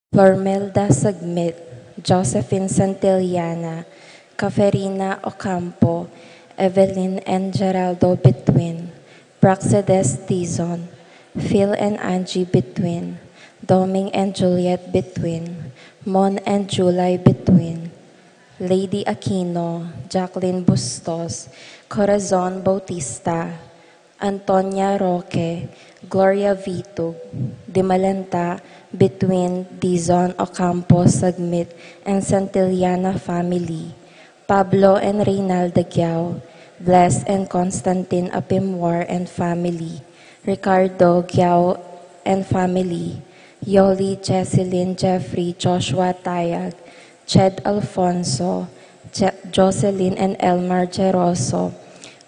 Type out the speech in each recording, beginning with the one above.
Flormelda Sagmit, Josephine Santillana, Caferina Ocampo, Evelyn and Geraldo Between, Praxedes Tizon, Phil and Angie Between, Doming and Juliet Between, Mon and July Between, Lady Aquino, Jacqueline Bustos, Corazon Bautista, Antonia Roque, Gloria Vitug, Dimalanta, between Dizon Ocampo Sagmit and Santillana family, Pablo and Reynalda Giao, Bless and Constantine Apimwar and family, Ricardo Giao and family, Yoli, Jesselyn, Jeffrey, Joshua Tayag, Ched Alfonso, Jocelyn and Elmar Geroso,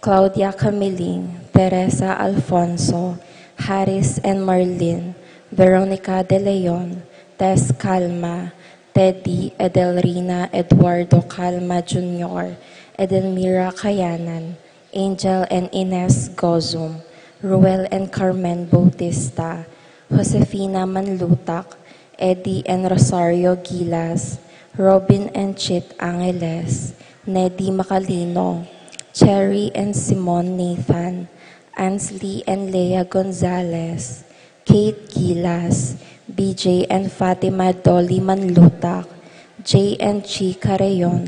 Claudia Camiling, Teresa Alfonso, Harris and Marlene, Veronica De Leon, Tess Calma, Teddy Edelrina Eduardo Calma Jr., Edelmira Kayanan, Angel and Ines Gozum, Ruel and Carmen Bautista, Josefina Manlutak, Eddie and Rosario Gilas, Robin and Chit Angeles, Neddy Macalino, Cherry and Simon Nathan, Ansley and Leah Gonzalez, Kate Gilas, BJ and Fatima Dolly Manlutak, J and Chi Carayon,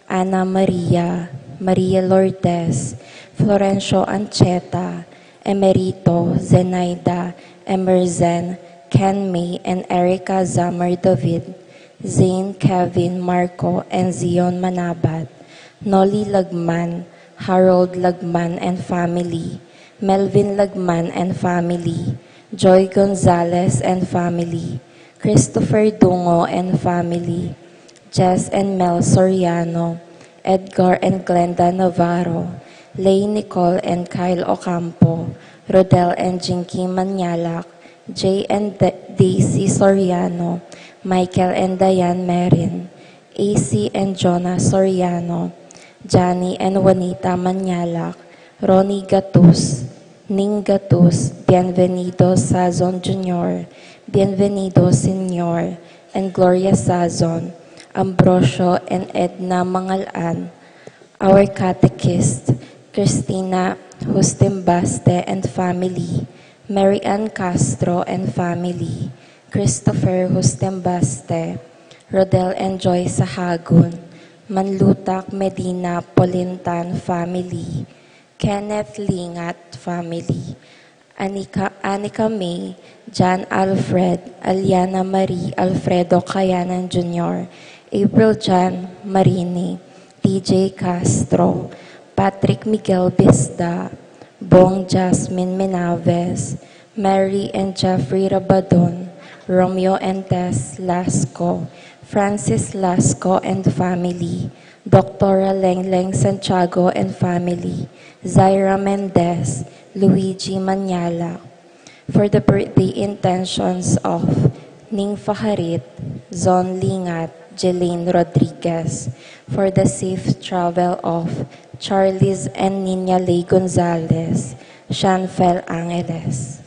Ana Maria, Maria Lourdes, Florencio Ancheta, Emerito, Zenaida, Emerzen, Ken May and Erica Zamar David, Zane, Kevin, Marco, and Zion Manabat, Nolly Lagman, Harold Lagman and family, Melvin Lagman and family, Joy Gonzalez and family, Christopher Dungo and family, Jess and Mel Soriano, Edgar and Glenda Navarro, Lay Nicole and Kyle Ocampo, Rodel and Jinky Manyalak, Jay and Daisy Soriano, Michael and Diane Merin, AC and Jonah Soriano, Johnny and Juanita Manyalak, Ronnie Gatus, Ning Gatus, Bienvenido Sazon Jr., Bienvenido Senior, and Gloria Sazon, Ambrosio and Edna Mangalan, our catechist, Christina Hustimbaste and family, Mary Ann Castro and family, Christopher Hustimbaste, Rodel and Joy Sahagun, Manlutak Medina Polintan family, Kenneth Lingat family, Anika May, John Alfred, Aliana Marie Alfredo Kayanan Jr., April Jan Marini, TJ Castro, Patrick Miguel Bisda, Bong Jasmine Menaves, Mary and Jeffrey Rabadon, Romeo and Tess Lasco, Francis Lasco and family, Dr. Lengleng Santiago and family, Zaira Mendez, Luigi Manyala, for the birthday intentions of Ning Faharit, Zon Lingat, Jelaine Rodriguez, for the safe travel of Charlize and Nina Lay Gonzalez, Shanfel Angeles.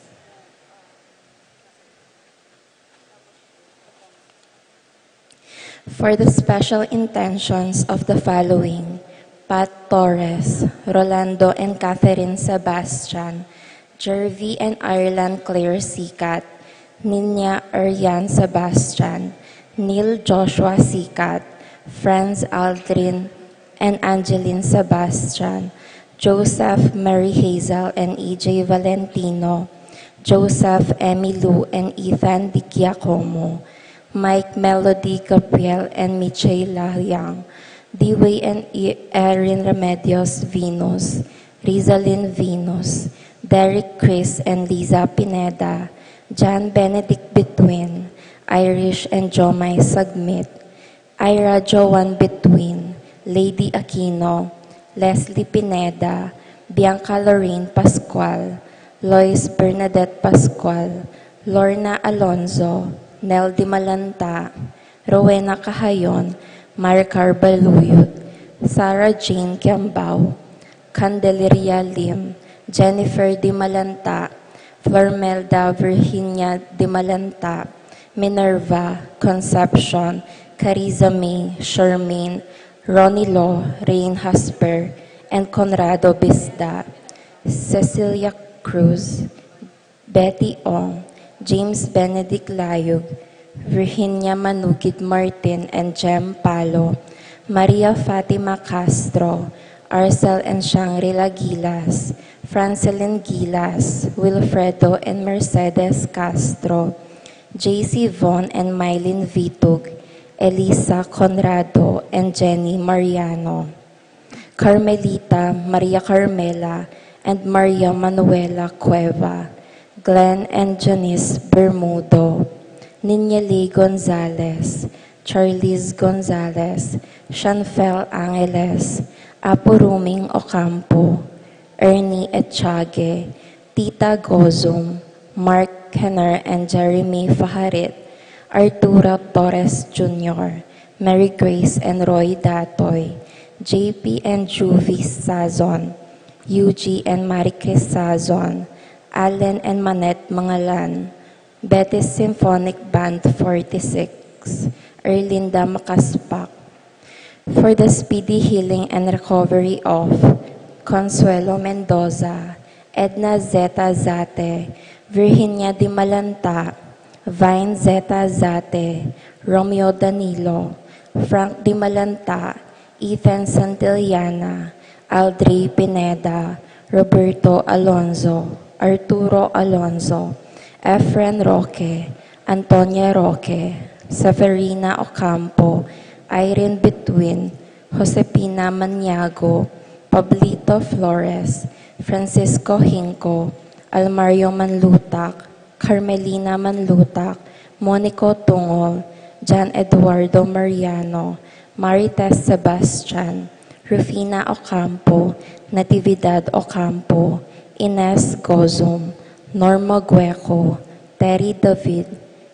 For the special intentions of the following, Pat Torres, Rolando and Catherine Sebastian, Jervy and Ireland Claire Sikat, Ninya Ariane Sebastian, Neil Joshua Sikat, Franz Aldrin and Angeline Sebastian, Joseph Mary Hazel and EJ Valentino, Joseph Emilu and Ethan Di Giacomo, Mike Melody Gabriel and Michaela Yang, Dewey and Erin Remedios Venus, Rizalyn Venus, Derek Chris and Liza Pineda, John Benedict Between, Irish and Jomai Sagmit, Ira Joan Between, Lady Aquino, Leslie Pineda, Bianca Lorraine Pascual, Lois Bernadette Pascual, Lorna Alonzo, Nel Di Malanta, Rowena Cahayon, Maricar Baluyot, Sarah Jane Kiambao, Candelaria Lim, Jennifer Di Malanta, Flormelda Virginia Di Malanta, Minerva, Concepcion, Carissa May, Charmaine, Ronnie Lo, Rain Hasper, and Conrado Bisda, Cecilia Cruz, Betty Ong, James Benedict Layug, Virginia Manugid Martin and Jem Palo, Maria Fatima Castro, Arcel and Shangri-La Gilas, Francelyn Gilas, Wilfredo and Mercedes Castro, JC Von and Mylene Vitug, Elisa Conrado and Jenny Mariano, Carmelita, Maria Carmela, and Maria Manuela Cueva, Glenn and Janice Bermudo, Ninyeli Gonzalez, Charlize Gonzalez, Shanfel Angeles, Apo Ruming Ocampo, Ernie Etchage, Tita Gozum, Mark Kenner and Jeremy Faharit, Arturo Torres Jr., Mary Grace and Roy Datoy, JP and Juvie Sazon, UG and Maricris Sazon, Allen and Manette Mangalan, Betis Symphonic Band 46, Erlinda Makaspak, for the speedy healing and recovery of Consuelo Mendoza, Edna Zeta Zate, Virginia Di Malanta, Vine Zeta Zate, Romeo Danilo, Frank Di Malanta, Ethan Santillana, Aldrey Pineda, Roberto Alonzo, Arturo Alonzo, Efren Roque, Antonia Roque, Severina Ocampo, Irene Betwin, Josepina Maniago, Pablito Flores, Francisco Hinco, Almario Manlutak, Carmelina Manlutak, Monico Tungol, John Eduardo Mariano, Marites Sebastian, Rufina Ocampo, Natividad Ocampo, Ines Gozum, Norma Gueco, Terry David,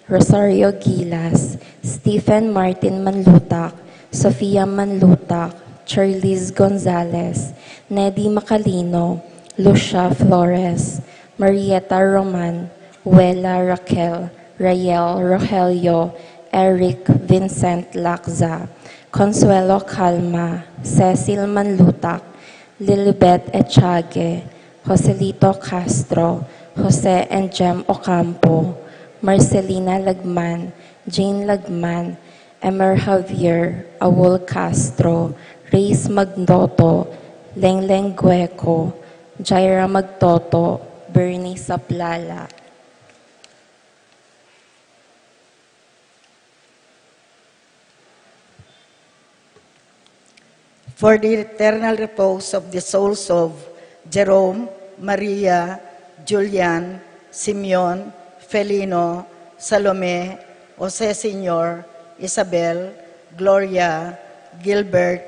Rosario Gilas, Stephen Martin Manlutak, Sofia Manlutak, Charlize Gonzalez, Neddy Macalino, Lucia Flores, Marieta Roman, Wela Raquel, Rael Rogelio, Eric Vincent Lacza, Consuelo Calma, Cecil Manlutak, Lilibet Echage, Joselito Castro, Jose and Jem Ocampo, Marcelina Lagman, Jane Lagman, Emer Javier, Awol Castro, Reyes Magnoto, Lengleng Gueco, Jaira Magtoto, Bernie Saplala. For the eternal repose of the souls of Jerome, Maria, Julian, Simeon, Felino, Salome, Jose Sr., Isabel, Gloria, Gilbert,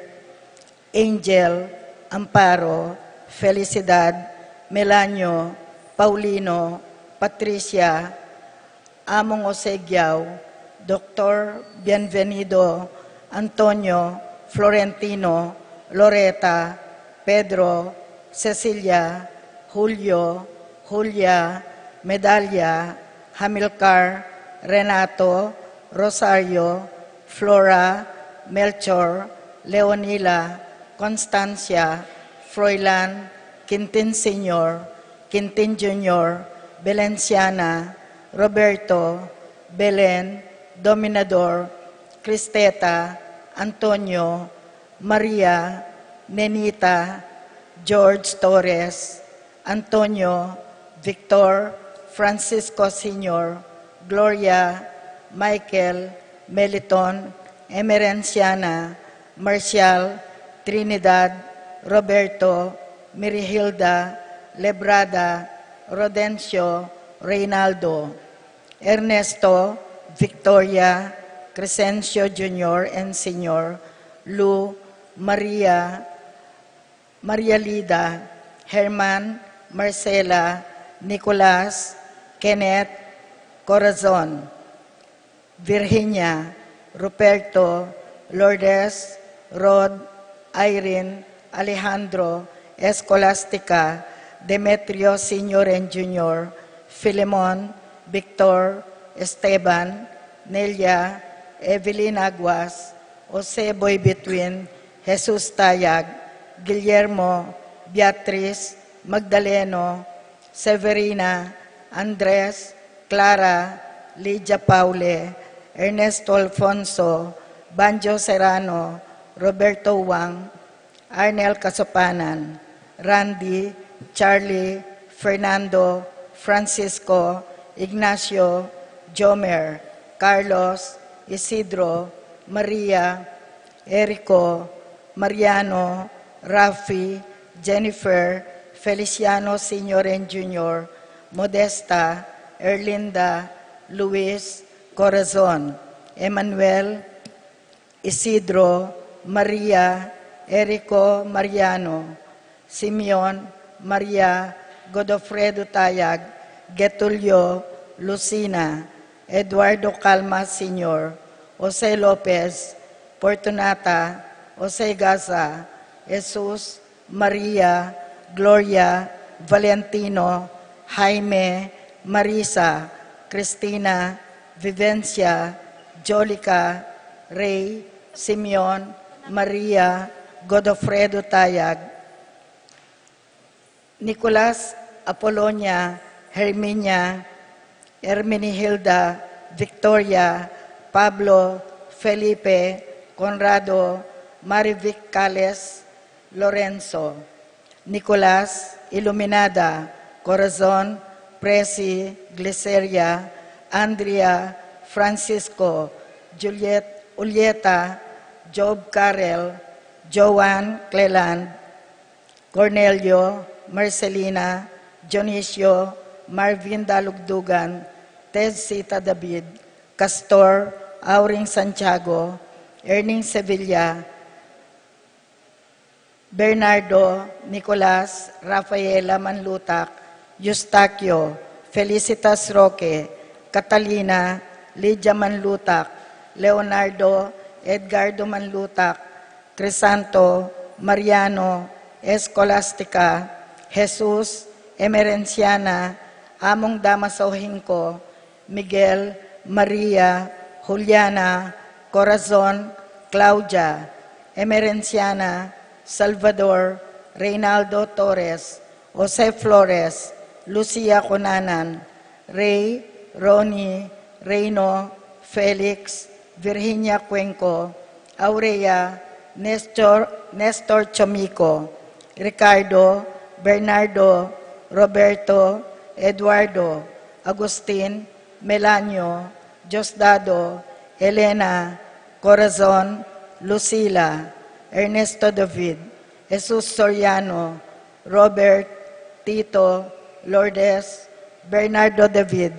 Angel, Amparo, Felicidad, Melanio, Paulino, Patricia, Among Osegiao, Dr. Bienvenido, Antonio, Florentino, Loreta, Pedro, Cecilia, Julio, Julia, Medalla, Hamilcar, Renato, Rosario, Flora, Melchor, Leonila, Constancia, Froilan, Quintin Sr., Quintin Jr., Belenciana, Roberto, Belen, Dominador, Cristeta, Antonio, Maria, Nenita, George Torres, Antonio, Victor, Francisco Sr., Gloria, Michael, Meliton, Emerenciana, Marcial, Trinidad, Roberto, Mirihilda, Lebrada, Rodencio, Reynaldo, Ernesto, Victoria, Crescencio Jr. and Sr., Lou, Maria, Maria Lida, Herman, Marcela, Nicolas, Kenneth, Corazon, Virginia, Ruperto, Lourdes, Rod, Irene, Alejandro, Escolastica, Demetrio Sr. and Jr., Filemon, Victor, Esteban, Nelia, Evelyn Aguas, Jose Boy Betwin, Jesus Tayag, Guillermo, Beatriz, Magdaleno, Severina, Andres, Clara, Lydia Paule, Ernesto Alfonso, Banjo Serrano, Roberto Wang, Arnel Kasopanan, Randy, Charlie, Fernando, Francisco, Ignacio, Jomer, Carlos, Isidro, Maria, Erico, Mariano, Rafi, Jennifer, Feliciano Sr. and Jr., Modesta, Erlinda, Luis, Corazon, Emmanuel, Isidro, Maria, Erico Mariano, Simeon, Maria, Godofredo Tayag, Getulio, Lucina, Eduardo Calma Sr., Jose Lopez, Fortunata, Jose Gaza, Jesus, Maria, Gloria, Valentino, Jaime, Marisa, Cristina, Vivencia, Jolica, Ray, Simeon, Maria, Godofredo Tayag, Nicolas, Apolonia, Herminia, Hermenihilda, Victoria, Pablo, Felipe, Conrado, Marivic Cales, Lorenzo, Nicolas, Iluminada, Corazon, Presi, Gliceria, Andrea, Francisco, Julieta, Job Carel, Joanne Cleland, Cornelio, Marcelina, Dionisio, Marvin Dalugdugan, Tedsita David, Castor, Auring Santiago, Erning Sevilla, Bernardo, Nicolas, Rafaela Manlutak, Eustaquio, Felicitas Roque, Catalina, Lydia Manlutak, Leonardo, Edgardo Manlutak, Crisanto, Mariano, Escolastica, Jesus, Emerenciana, Among Damasohinko, Miguel, Maria, Juliana, Corazon, Claudia, Emerenciana, Salvador, Reynaldo Torres, Jose Flores, Lucia Conanan, Ray, Ronnie, Reyno, Felix, Virginia Cuenco, Aurea, Nestor Chomico, Ricardo, Bernardo, Roberto, Eduardo, Agustin, Melanio, Diosdado, Elena, Corazon, Lucila, Ernesto David, Jesus Soriano, Robert, Tito, Lourdes, Bernardo David,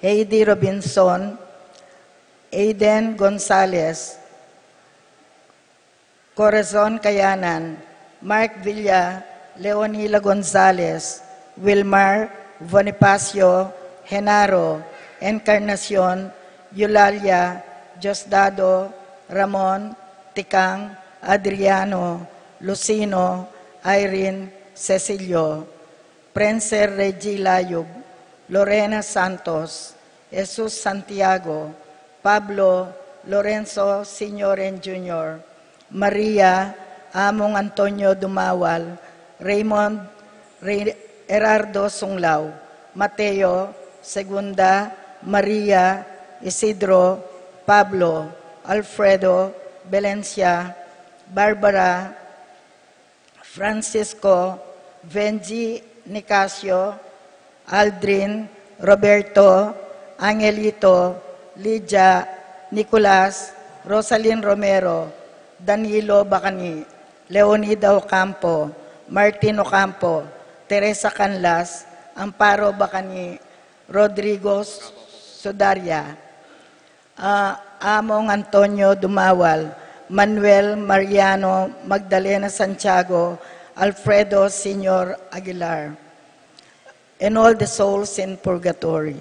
Heidi Robinson, Aiden Gonzalez, Corazon Kayanan, Mark Villa, Leonila Gonzalez, Wilmar, Bonifacio, Genaro, Encarnacion, Eulalia, Diosdado, Ramon, Tikang, Adriano, Lucino, Irene, Cecilio, Prenser Regi Layub, Lorena Santos, Jesus Santiago, Pablo, Lorenzo Sr. and Jr., Maria, Among Antonio Dumawal, Raymond Erardo Sunglao, Mateo, Segunda, Maria, Isidro, Pablo, Alfredo, Valencia, Barbara, Francisco, Benji Nicasio, Aldrin, Roberto, Angelito, Lydia, Nicolas, Rosalyn Romero, Danilo Bacani, Leonida Ocampo, Martin Ocampo, Teresa Canlas, Amparo Bacani, Rodrigo Sodaria, Among Antonio Dumawal, Manuel Mariano Magdalena Santiago, Alfredo Sr. Aguilar, and all the souls in purgatory.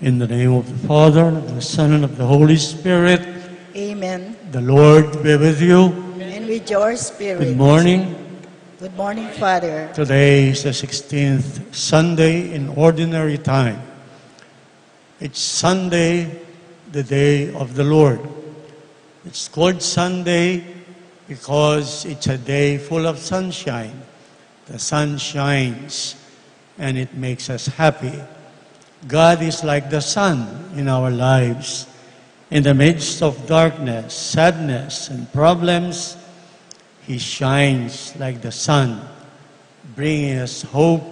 In the name of the Father, and of the Son, and of the Holy Spirit, Amen. the Lord be with you. And with your spirit. Good morning. Good morning, Father. Today is the 16th Sunday in Ordinary Time. It's Sunday, the day of the Lord. It's called Sunday because it's a day full of sunshine. The sun shines and it makes us happy. God is like the sun in our lives. In the midst of darkness, sadness, and problems, He shines like the sun, bringing us hope,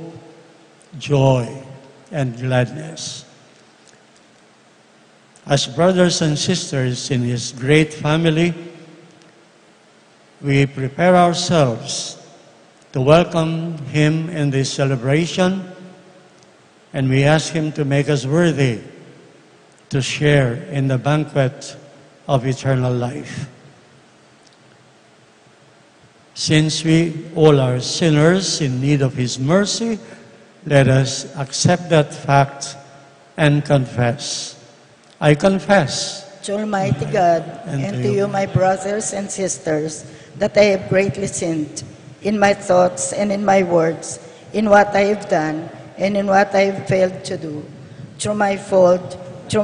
joy, and gladness. As brothers and sisters in His great family, we prepare ourselves to welcome Him in this celebration, and we ask Him to make us worthy to share in the banquet of eternal life. Since we all are sinners in need of His mercy, let us accept that fact and confess. I confess To Almighty God, and to you, my brothers and sisters, that I have greatly sinned in my thoughts and in my words, in what I have done and in what I have failed to do. Through my fault, through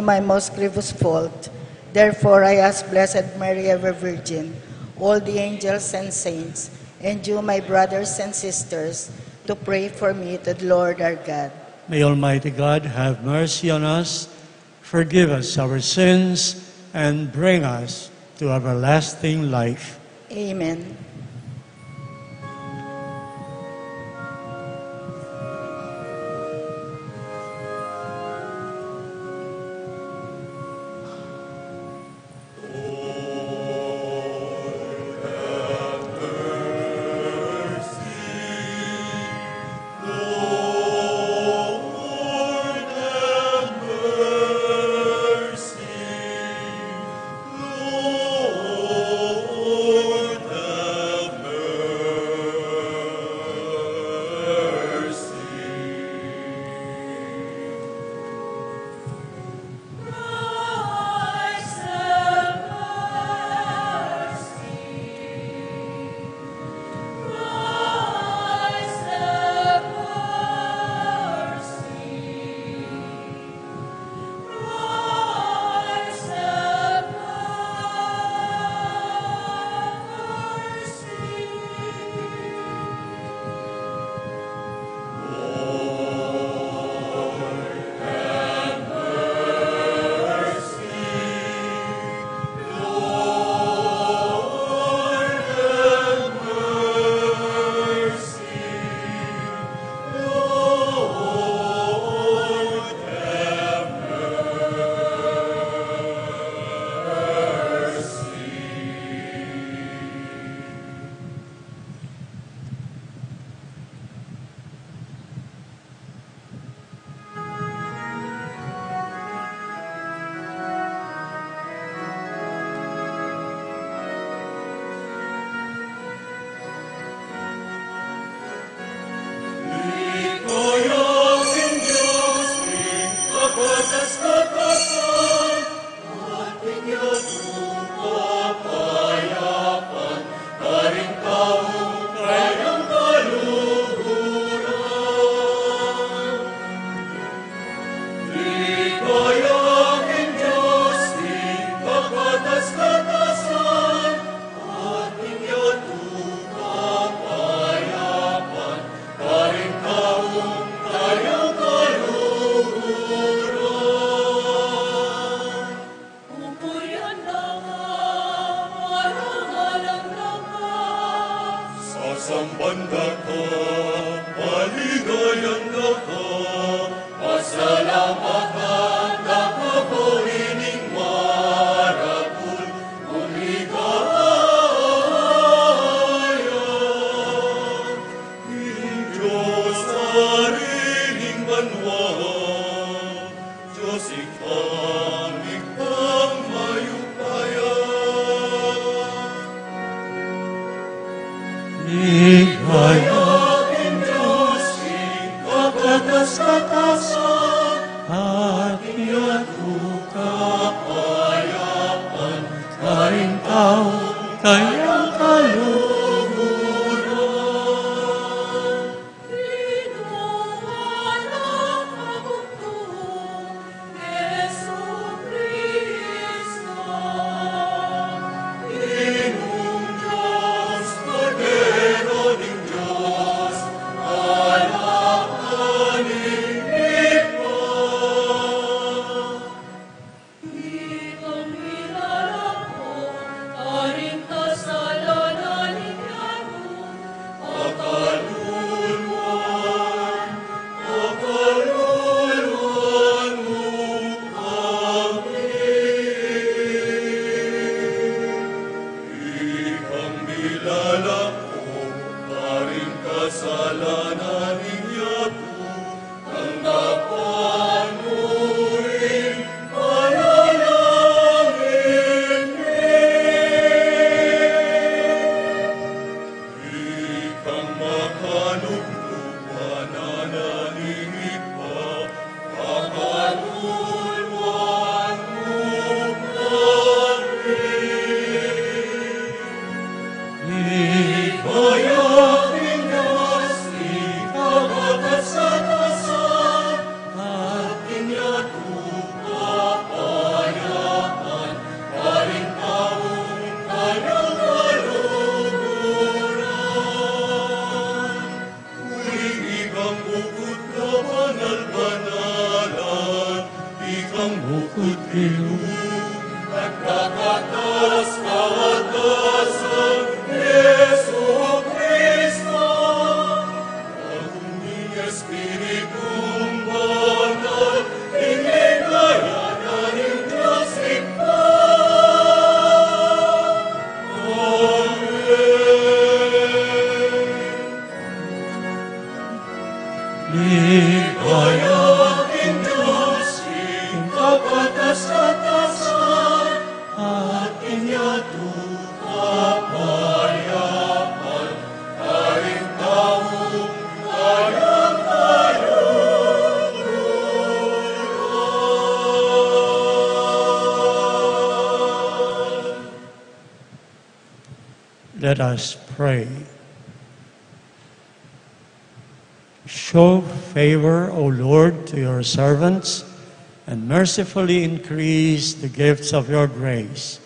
my most grievous fault. Therefore, I ask Blessed Mary, ever Virgin, all the angels and saints, and you, my brothers and sisters, to pray for me to the Lord our God. May Almighty God have mercy on us, forgive us our sins, and bring us to everlasting life. Amen. Ligayahin Diyos, ikapatas-katasan, at iyatu kapayapaan, kain taong kayang kaluguran. Let us pray. Show favor, O Lord, to your servants, and mercifully increase the gifts of your grace,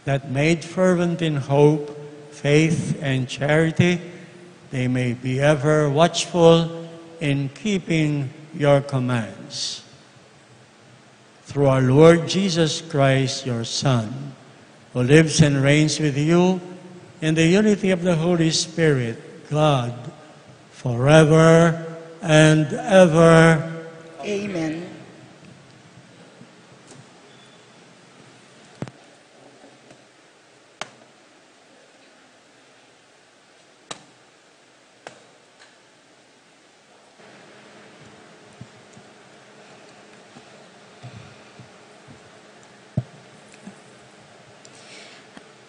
that made fervent in hope, faith, and charity, they may be ever watchful in keeping your commands. Through our Lord Jesus Christ, your Son, who lives and reigns with you in the unity of the Holy Spirit, God, forever and ever. Amen.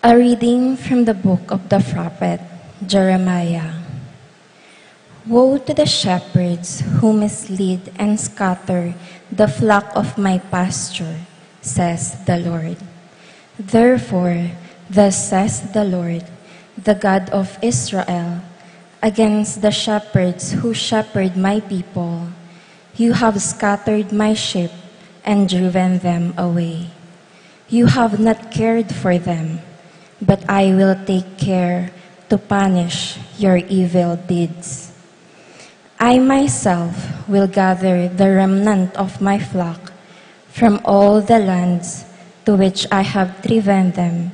A reading from the book of the prophet Jeremiah. Woe to the shepherds who mislead and scatter the flock of my pasture, says the Lord. Therefore, thus says the Lord, the God of Israel, against the shepherds who shepherd my people. You have scattered my sheep and driven them away. You have not cared for them, but I will take care to punish your evil deeds. I myself will gather the remnant of my flock from all the lands to which I have driven them,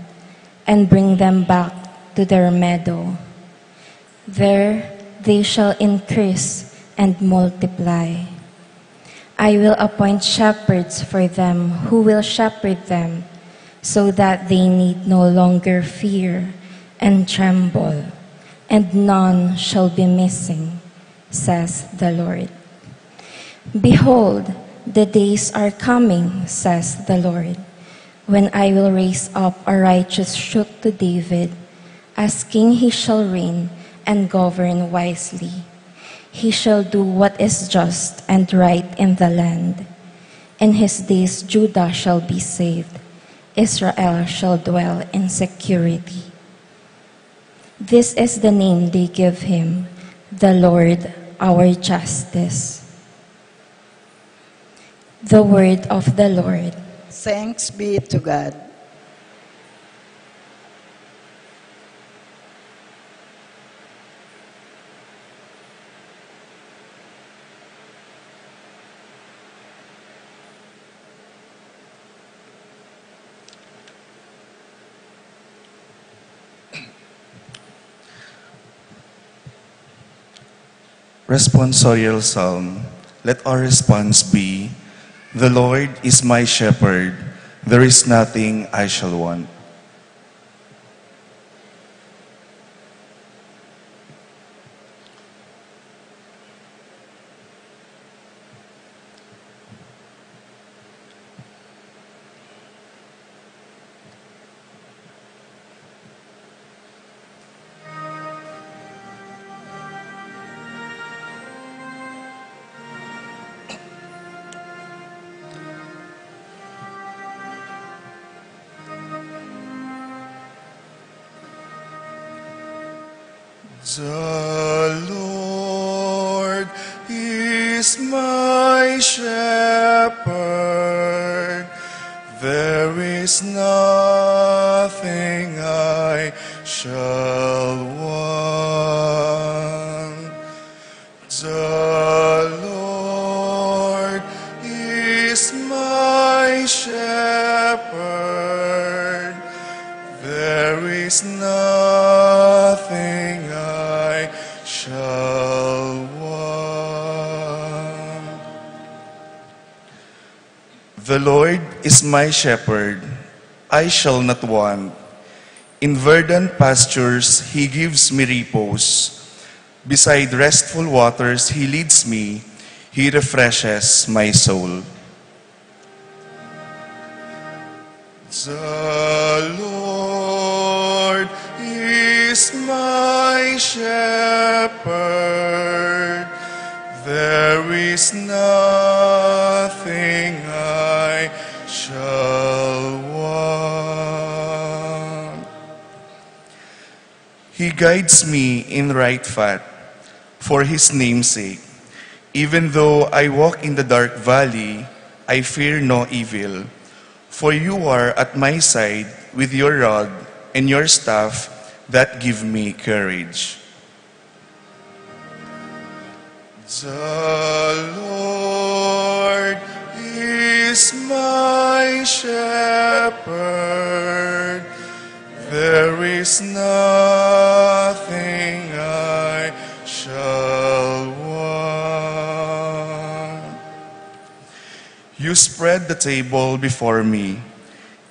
and bring them back to their meadow. There they shall increase and multiply. I will appoint shepherds for them who will shepherd them, so that they need no longer fear and tremble, and none shall be missing, says the Lord. Behold, the days are coming, says the Lord, when I will raise up a righteous shoot to David. As king he shall reign and govern wisely. He shall do what is just and right in the land. In his days Judah shall be saved. Israel shall dwell in security. This is the name they give him, the Lord our justice. The word of the Lord. Thanks be to God. Responsorial Psalm. Let our response be, the Lord is my shepherd, there is nothing I shall want. The Lord is my shepherd, there is nothing I shall want. The Lord is my shepherd, there is nothing I shall want. The Lord is my shepherd, I shall not want. In verdant pastures he gives me repose. Beside restful waters he leads me, he refreshes my soul. The Lord is my shepherd, there is nothing I shall want. He guides me in right path for his name's sake. Even though I walk in the dark valley, I fear no evil. For you are at my side with your rod and your staff that give me courage. The Lord is my shepherd, there is nothing I shall want. You spread the table before me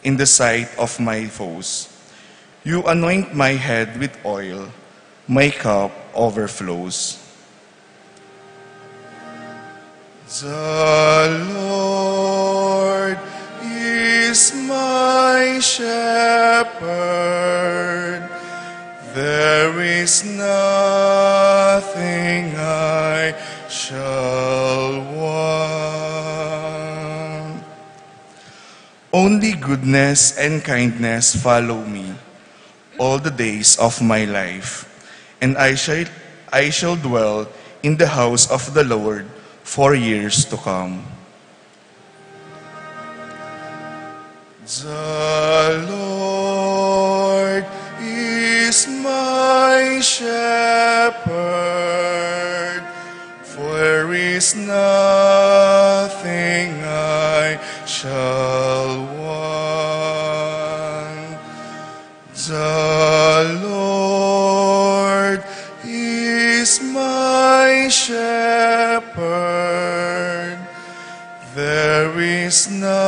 in the sight of my foes. You anoint my head with oil, my cup overflows. The Lord is my shepherd, there is nothing I shall want. Only goodness and kindness follow me all the days of my life, and I shall dwell in the house of the Lord for years to come. The Lord is my shepherd, there is nothing I shall want. The Lord is my shepherd, there is nothing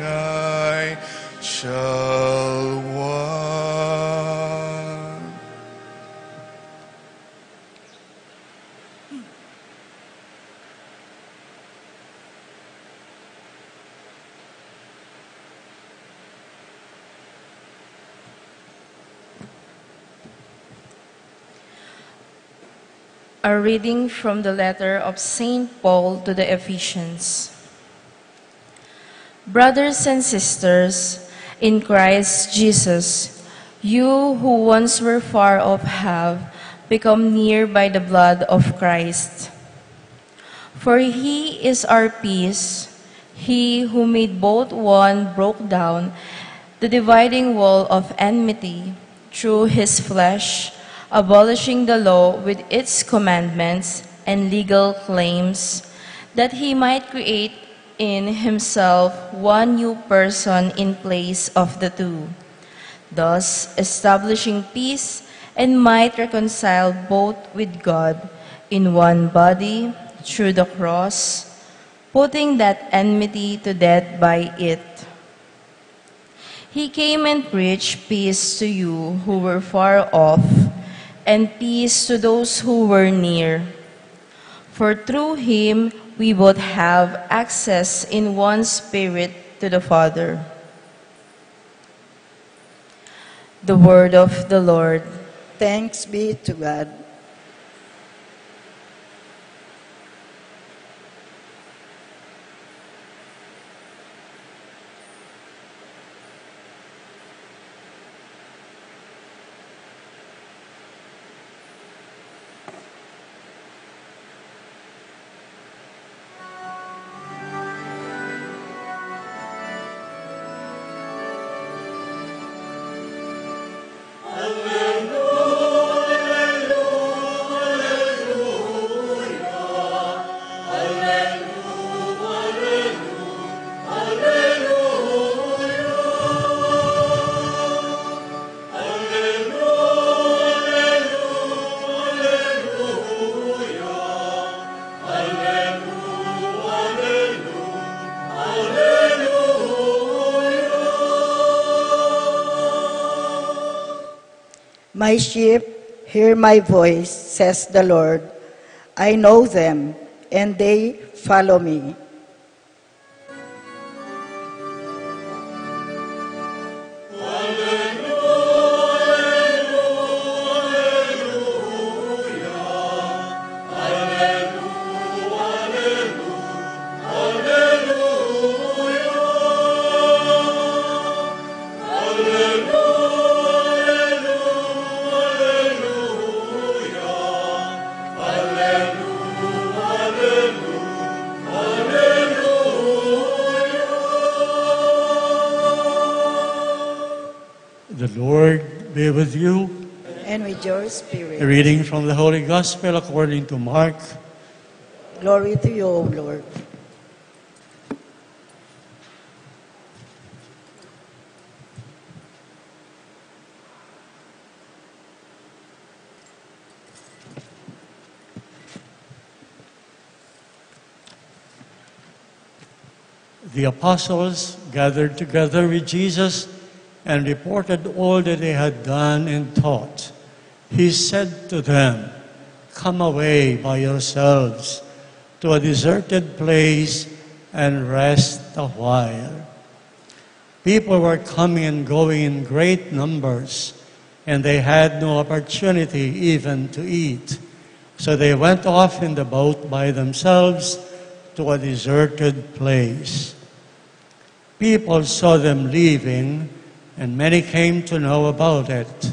I A reading from the letter of St. Paul to the Ephesians. Brothers and sisters, in Christ Jesus, you who once were far off have become near by the blood of Christ. For he is our peace, he who made both one broke down the dividing wall of enmity through his flesh, abolishing the law with its commandments and legal claims, that he might create in himself one new person in place of the two, thus establishing peace, and might reconcile both with God in one body through the cross, putting that enmity to death by it. He came and preached peace to you who were far off, and peace to those who were near. For through him we both have access in one Spirit to the Father. The word of the Lord. Thanks be to God. My sheep hear my voice, says the Lord. I know them, and they follow me. The Lord be with you. And with your spirit. A reading from the Holy Gospel according to Mark. Glory to you, O Lord. The apostles gathered together with Jesus and reported all that they had done and taught. He said to them, "Come away by yourselves to a deserted place and rest a while." People were coming and going in great numbers, and they had no opportunity even to eat. So they went off in the boat by themselves to a deserted place. People saw them leaving, and many came to know about it.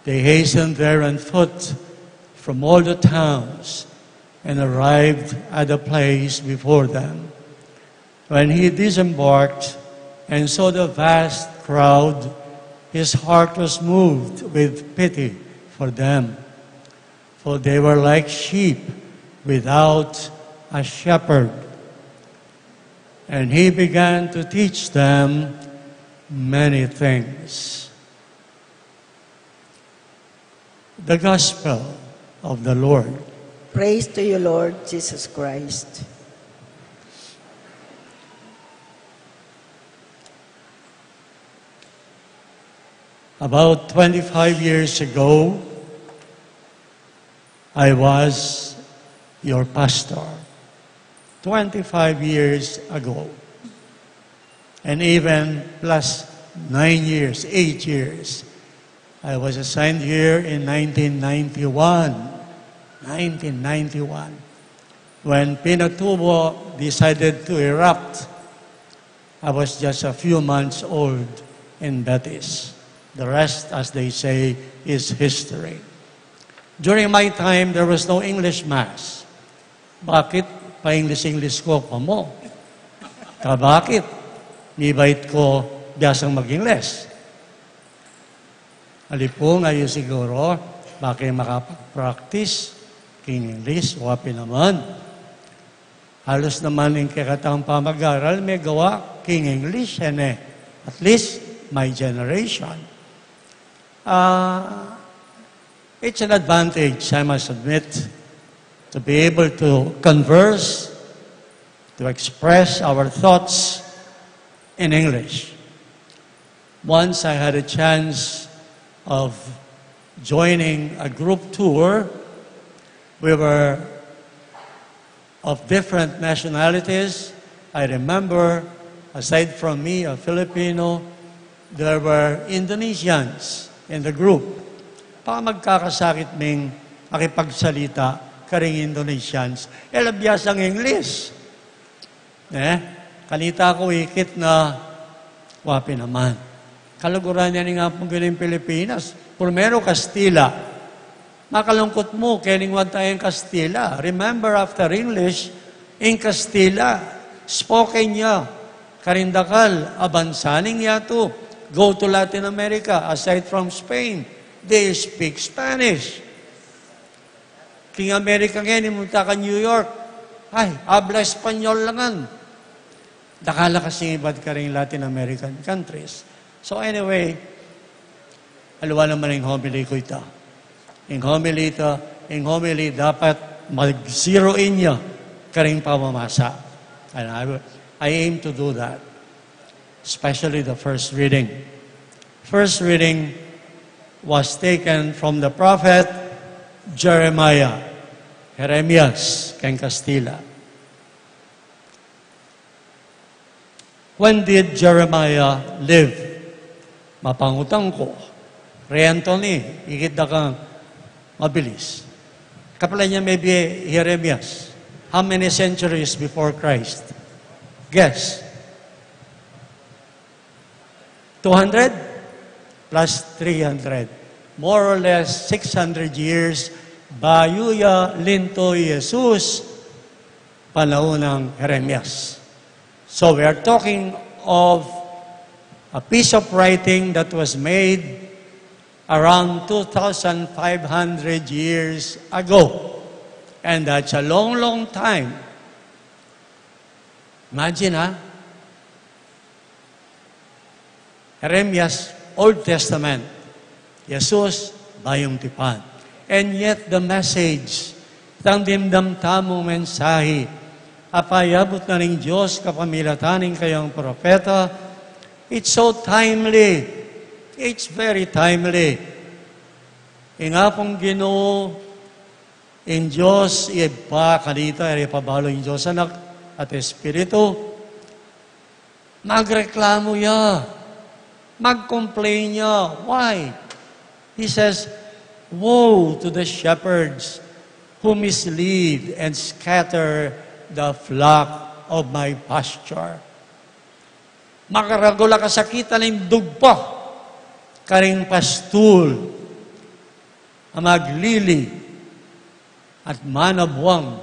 They hastened there on foot from all the towns and arrived at the place before them. When he disembarked and saw the vast crowd, his heart was moved with pity for them, for they were like sheep without a shepherd. And he began to teach them many things. The Gospel of the Lord. Praise to you, Lord Jesus Christ. About 25 years ago, I was your pastor. 25 years ago. And even plus 9 years, 8 years. I was assigned here in 1991. 1991, when Pinatubo decided to erupt. I was just a few months old in Betis. The rest, as they say, is history. During my time, there was no English Mass. Bakit? Pa-English ko mo. Bakit? Nibait ko biyasang mag-Ingles. Alipong ayo siguro, bakit makapag-practice King English, wapi naman. Halos naman yung kakatang pamag-aral, may gawa King English, at least my generation. It's an advantage, I must admit, to be able to converse, to express our thoughts in English. Once I had a chance of joining a group tour. We were of different nationalities. I remember, aside from me, a Filipino, there were Indonesians in the group. Magkakasakit ming makipagsalita karing Indonesians. Elabiyas ang English. Kanita ko ikit na wapi naman. Kaluguran yan nga pong galing Pilipinas. Primero, Kastila. Makalungkot mo, keningwag tayong Kastila. Remember, after English, in Kastila, spoken niya, karindakal, abansaning niya to. Go to Latin America, aside from Spain, they speak Spanish. King America ngayon, imunta ka New York, ay, habla Espanyol langan. Dakala kasi iba't ka rin Latin American countries. So anyway, aluwa naman yung homily ko ito. Yung homily dapat mag-zero in niya karing pamamasa. And I aim to do that. Especially the first reading. First reading was taken from the prophet Jeremiah, Jeremias, Ken Castilla. When did Jeremiah live? Mapangutang ko. Ray Anthony, ikit na kang mabilis. Kapala niya maybe Jeremias. How many centuries before Christ? Guess. 200 plus 300. More or less 600 years bayuya linto Jesus panahon ng Jeremias. So we are talking of a piece of writing that was made around 2,500 years ago. And that's a long, long time. Imagine, Jeremias, Old Testament. Jesus, bayong tipan. And yet the message, tang dimdamtamong mensahe, apayabot na rin Diyos kapamilataning kayang propeta, it's so timely. It's very timely. Nga pong Ginoo, in Diyos, iba kanita, pabalo in Diyos, anak at Espiritu, magreklamo ya, mag-complain ya. Why? He says, woe to the shepherds who mislead and scatter the flock of my pasture. Makaragula kasakitan ng dugpa, karing pastul, maglili, at manabwang,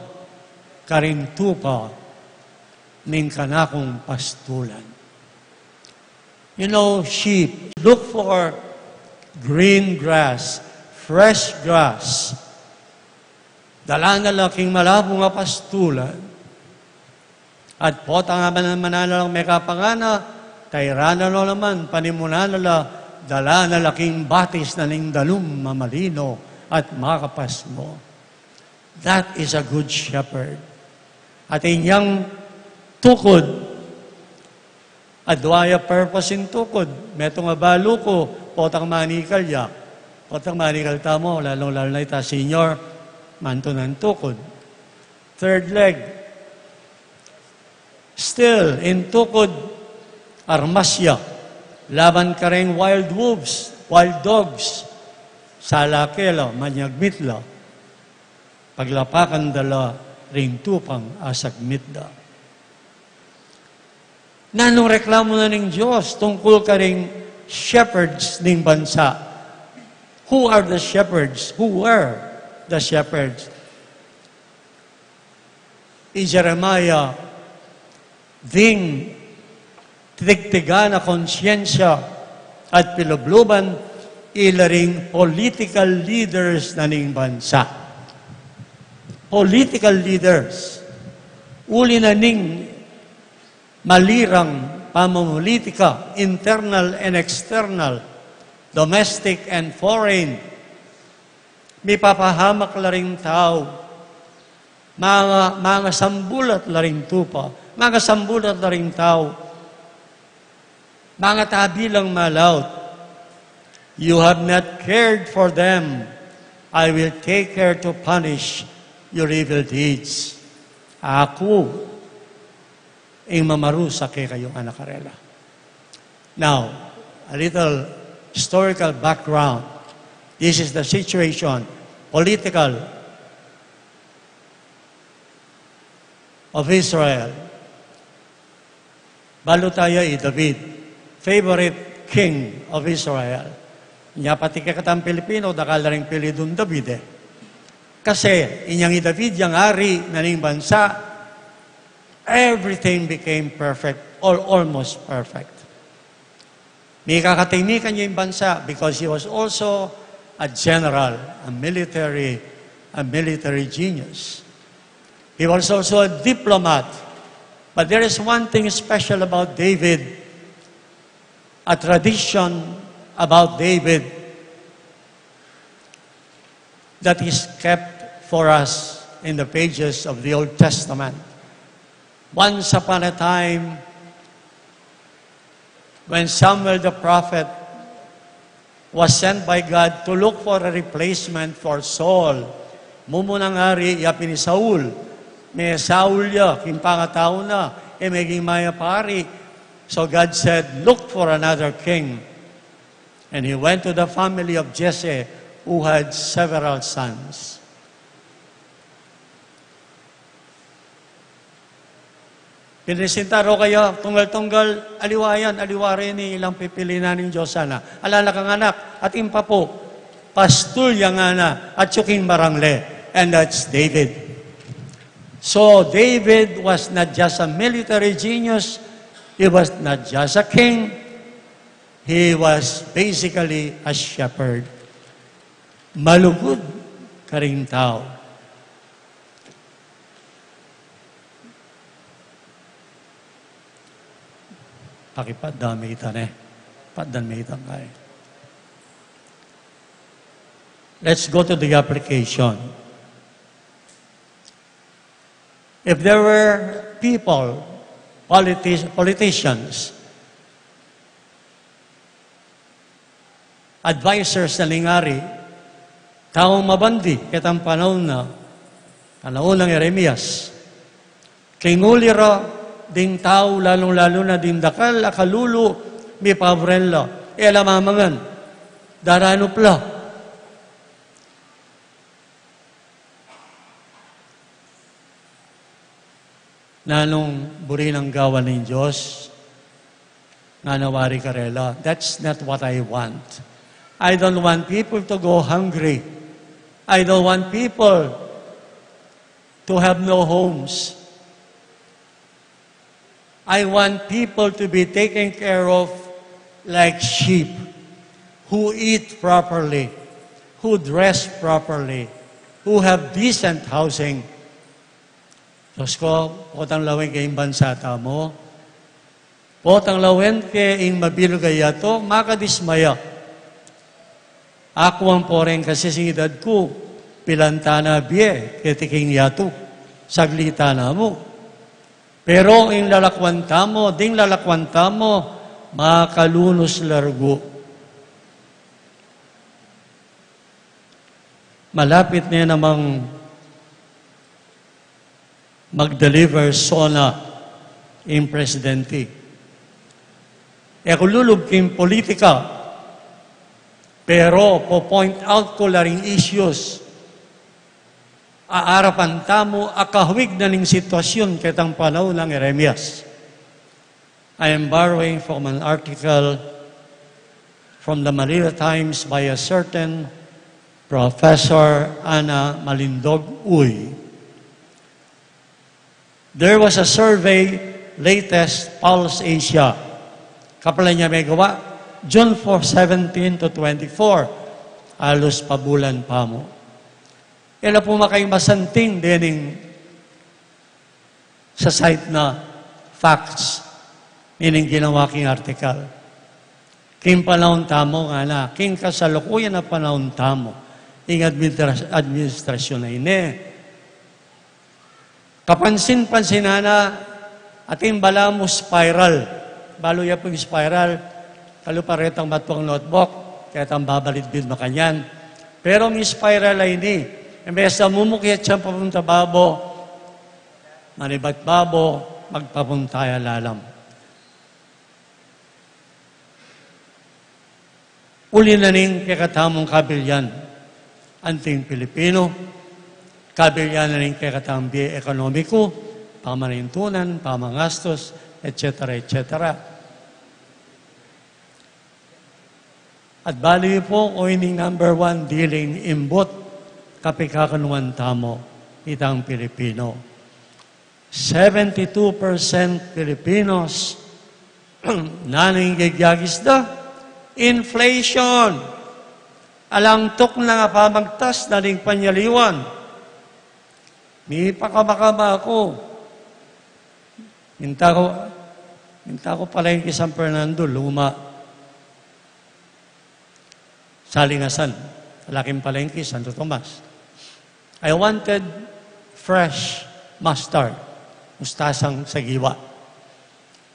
karing tupa, ning kanakong pastulan. You know, sheep look for green grass, fresh grass. Dala na laking malabo nga pastulan. At pota nga mananalang may kapangana, tayrana no naman, panimunanala, dala na laking batis na ning dalum mamalino at makapas mo. That is a good shepherd. At inyang tukod, adwaya purpose in tukod. Meto nga balo ko, potang manikal ya. Potang manikal tamo, lalong-lalo na ita senior, manto ng tukod. Third leg. Still, in tukod, armasya. Laban ka rin wild wolves, wild dogs. Salakelo, manyagmitlo. paglapakan dala ring tupang asagmitda. Nanong reklamo na ng Diyos tungkol ka ring shepherds ng bansa. Who are the shepherds? Who were the shepherds? In Jeremiah, ding tigtiga na konsyensya at pilubluban ilaring political leaders na ning bansa. Political leaders. Uli na ning malirang pamumulitika, internal and external, domestic and foreign. May papahamak la ring tao. Mga sambulat la ring tupa. Mga sambulat la ring tao. Mga tabilang malaut. You have not cared for them. I will take care to punish your evil deeds. Ako, ang mamarusa kay kayong anakarela. Now, a little historical background. This is the situation, political, of Israel. Balutaya David, favorite king of Israel. Nya pati kakatang Pilipino, dakala rin pilidun David Kasi inyang David, yung ari na ning bansa, everything became perfect, or almost perfect. May kakatimikan niya yung bansa because he was also a general, a military genius. He was also a diplomat. But there is one thing special about David, a tradition about David that is kept for us in the pages of the Old Testament. Once upon a time, when Samuel the prophet was sent by God to look for a replacement for Saul, mumunang ari yapin ni Saul. May Saul ya, kimpangataw na, maging maya pari. So God said, look for another king. And he went to the family of Jesse, who had several sons. Pinisinta ro kayo, tunggal-tunggal, aliwarin ni ilang pipilinan ng Diyos sana. Alala kang anak, at impapo, pastul yang ana, at yuking marangle. And that's David. So David was not just a military genius, he was not just a king, he was basically a shepherd. Malugod karing tao. Pakipadamitan Padamitan kay. Let's go to the application. If there were people, politicians, advisors na lingari, taong mabandi, kitang panahon ng Jeremias, kingulira, ding tao, lalong-lalo na ding dakal, akalulu, may pavrella, alamamangan, daranupla. Nanong buri ng gawa ng Diyos, nga nawari karela. That's not what I want. I don't want people to go hungry. I don't want people to have no homes. I want people to be taken care of like sheep, who eat properly, who dress properly, who have decent housing. Diyos ko, potang lawin kayong bansata mo. Potang lawin kayong mabilog kayato, makadismaya. Ako ang poreng kasi singidad ko, pilantana biye, ketiking yato, saglita na mo. Pero yung lalakwanta mo, ding lalakwanta mo, makalunos largo. Malapit niya namang mag-deliver sona in presidente. Kululog king politika, pero po-point out ko laring issues aarapan tamo, akahwig na ning sitwasyon kitang panahon ng Jeremias. I am borrowing from an article from the Manila Times by a certain Professor Ana Malindog Uy. There was a survey, latest Pulse Asia. Kapala niya may gawa, June 4, 17 to 24. Alos pabulan pa mo. Ila po makay masanting dining sa site na facts, meaning ginawa king article. King panahon tamo nga na, king kasalukuyan na panahon tamo, ing administrasyon na ini. Kapansin-pansin na ating bala mo spiral. Balo ya pong spiral, kaluparetang matuang notebook, kaya tang babalidbid makanyan. Pero ang spiral ay ini, imbes na mumukyat siya papunta babo, manibat babo, magpapunta lalam. Uli na ning kakatamong kabilyan, anting Pilipino, kabilyan na rin kakatamang biye ekonomiko, pamanintunan, pamangastos, etc., etc. At bali po, o ining number 1, dealing imbot, kapikakanuan tamo, itang Pilipino. 72% Filipinos, naninggigyagis da, inflation, alangtok na nga pamagtas, naling panyaliwan. May pakamakama ako. Minta ko pala yung San Fernando, luma. Salingasan, laking palengke, Santo Tomas. I wanted fresh mustard, mustasang sagiwa.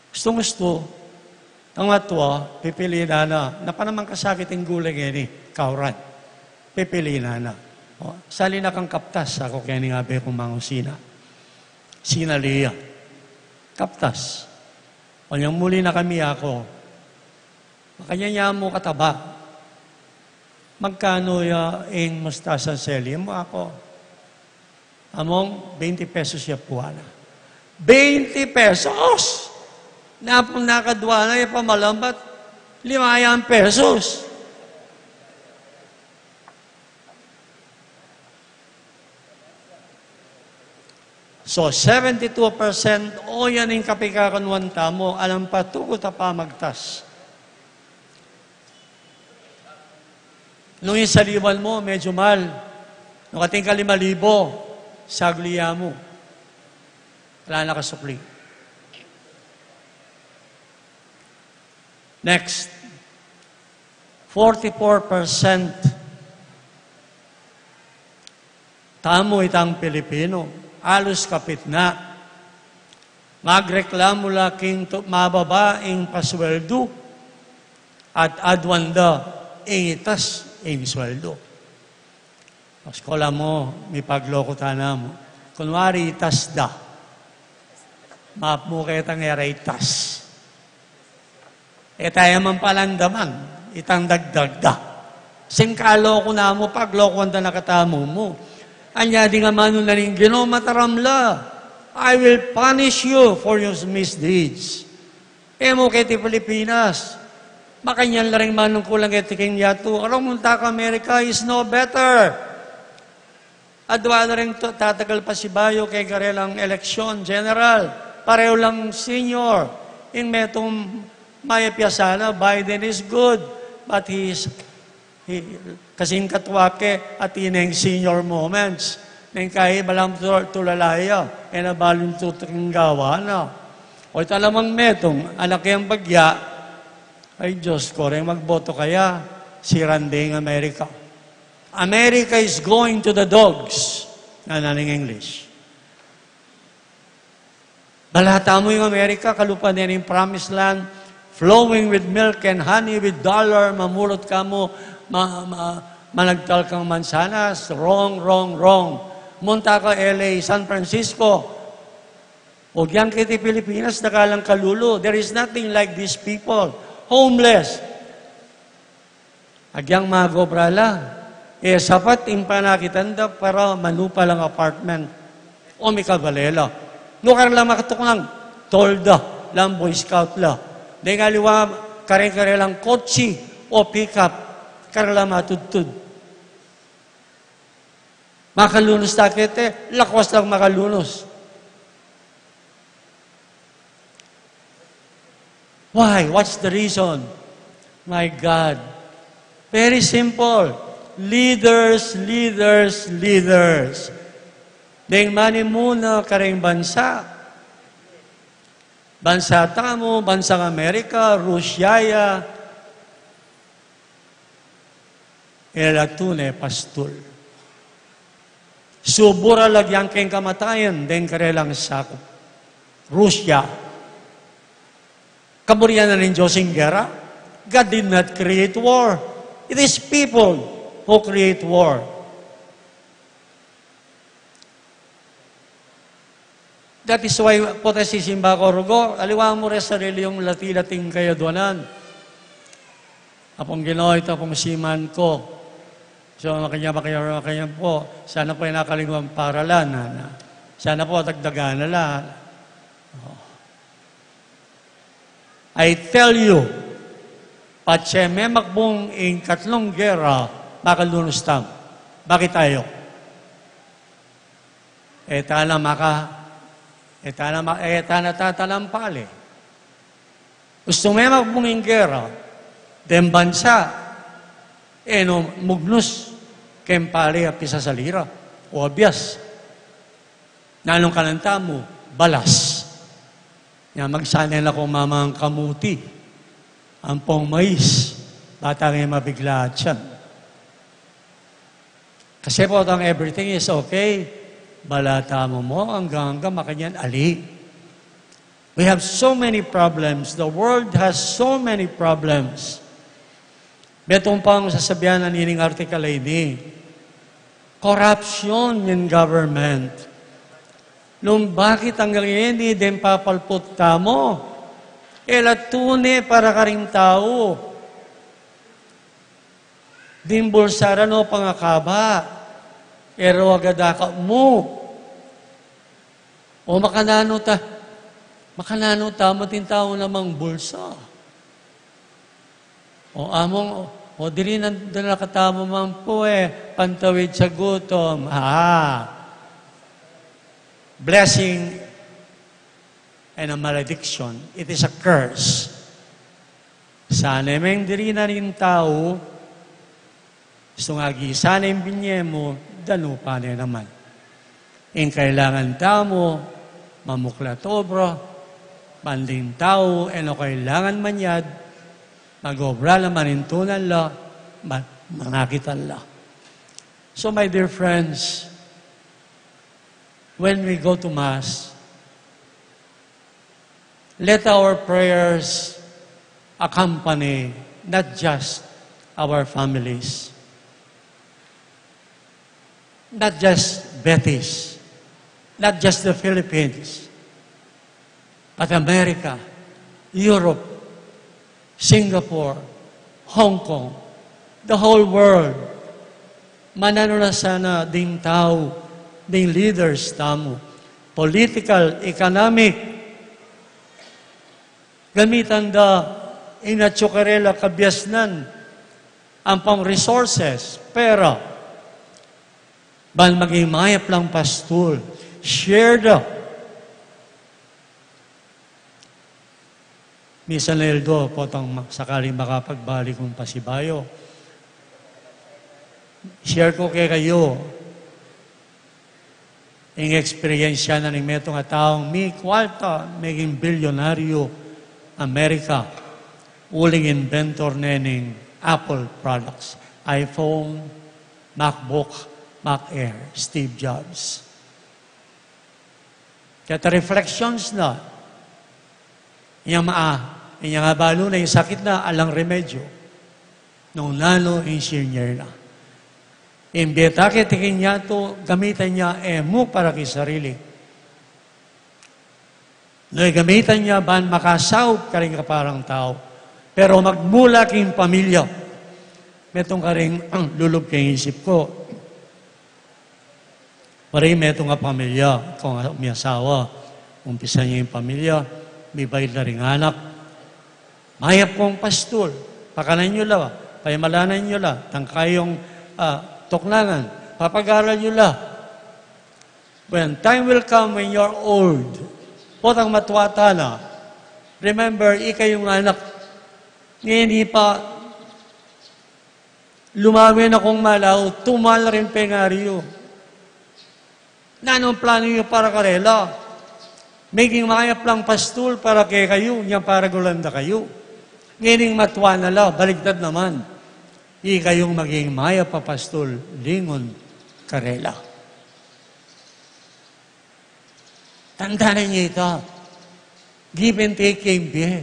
Gusto, ang matwa, pipili na panamang kasakit yung gulay ngayon kauran. Pipili na. O, sali na kang kaptas, ako kaya nga be kumangusina. Sinaliya. Kaptas. O niyang muli na kami ako, makanyanya mo kataba. Magkano yung mustasa seli mo ako? Among 20 pesos ya puwana. 20 pesos! Napong nakadwa na yung pamalambat, 5 pesos. So, 72% o yan yung kapikakanwan tamo, alam pa, tukot pa magtas. Nung yung saliwan mo, medyo mahal. Nung kating ka 5,000, sagliya mo. Wala na kasukli. Next, 44% tamo itang Pilipino, alos kapit na. Magreklamo laking mababaing pasweldo at adwanda ingitas ing sweldo. Paskola mo, may pagloko tana mo. Kunwari itas da. Map mo kayo tang itas. Tayo man palandaman, itang dagdag da. Singkalo ko na mo, pagloko ang nakatamo mo. Anya di nga mano na rin, mataramla. I will punish you for your misdeeds. Mo kaya ti Pilipinas. Makanyan la rin manong kulang etiking yato. Arong munta ka Amerika is no better. Adwa na rin tatagal pa si Bayo kay karelang eleksyon, general. Pareho lang senior. Yung metong Maya Piasana, Biden is good, but kasing katwake at ineng senior moments. Neng kahit balang tulalaya, nabalong tutuking gawa na. O talamang metong, anak yung bagya, ay Diyos ko, rin magboto kaya, si Randing America. America is going to the dogs, naning English. Balata mo yung Amerika, kalupa din yung promised land, flowing with milk and honey, with dollar, mamulot ka mo, managtal kang mansanas, wrong. Munta ka LA, San Francisco, o yan kiti Pilipinas, nakalang kalulo. There is nothing like these people. Homeless. Agyang magobrala, sapat in panakitanda para manupa lang apartment. O may kagalela. No karang makatukang tolda, lang Boy Scout la. Dahil ngaliwa, kare-kare lang kotsi o pick-up, karang matudtud. Makalunos takete, lakwas lang makalunos. Why? What's the reason? My God. Very simple. Leaders, leaders, leaders. Dahil mani muna karing bansa. Bansa tamo, bansang Amerika, Rusyaya, elatune pastul. Subura lagyang keng kamatayan, dahil karelang sakop. Rusya. Kaburian na rin Diyosing gera. God did not create war. It is people who create war. That is why po tayo sisimba ko rugo, aliwang mo rin sarili yung lati-lating kayo doanan. Apong ginoy, tapong siman ko. So, makanya po, sana po yung nakalingwang paralan. Sana po dagdagan na lang. I tell you, patse may makbong in katlong gera, makalunustam. Bakit tayo? Tana tatalampali. Gusto may makbong in gera, den bansa, mugnos, kempali apisa sa lira, o abiyas. Nanong kananta mo, balas. Nga magsanin ako mamang kamuti. Ang pong mais, bata ngayon mabigla at siya. Kasi po ang everything is okay. Balata mo hanggang makanyan ali. We have so many problems. The world has so many problems. Betong pang sasabihan na nining article ini. Corruption in government. Nung bakit hanggang hindi din papalpot ka mo? Elatune para ka rin tao. Dimbulsara no pangakaba. Ero agadaka mo. O makanano ta matintao namang bulsa. O among, o diri na nakatamo man po pantawid sa gutom. Blessing and a malediction. It is a curse. Sana may diri na rin tao, sungagi, sana yung binye mo, danupa na naman. In kailangan tao mo, mamuklat obra, banding tao, o kailangan manyad, mag-obra na manintunan la, manakitan la. So my dear friends, when we go to Mass, let our prayers accompany not just our families, not just Betis, not just the Philippines, but America, Europe, Singapore, Hong Kong, the whole world. Manano na sana ding tao, ding leaders tamo, political, economic, gamitan da inatsukarela kabyasnan ang pang resources, pera, ban maging mayap lang pastor, share da. Misa Neldo, potang sakaling makapagbalik kong pasibayo. Share ko kay kayo, ang experience na ng metong taong may kwarta, maging bilyonaryo, Amerika, uling inventor ng Apple products, iPhone, MacBook, Mac Air, Steve Jobs. Kaya reflections na, inyang nga balo na yung sakit na alang remedyo, nung nano yung senior na. Imbeta kaya tingin niya to, gamitan niya mo para kay sarili. No, gamitan niya makasaw ka rin ka parang tao. Pero magmula king pamilya. metong ka rin lulub kay isip ko. Paray metong nga pamilya, kung may asawa, umpisa niya yung pamilya, may bayad na rin anak. Mayap kong pastor, pakanan nyo la, payamalanan nyo la, tangkayong tuklangan, papag-aral nyo la. When time will come when you're old, potang matwata na, remember, yung anak, hindi pa lumawin akong malaw, tumal rin pengaryo. Nanong plano nyo para karela? Making mayap lang pastul para kay kayo, niya para gulanda kayo. Ngayon matwa na la, baligtad naman. Kayong maging mayap pa pastul, lingon karela. Tandaan niyo ito. Give and take came be.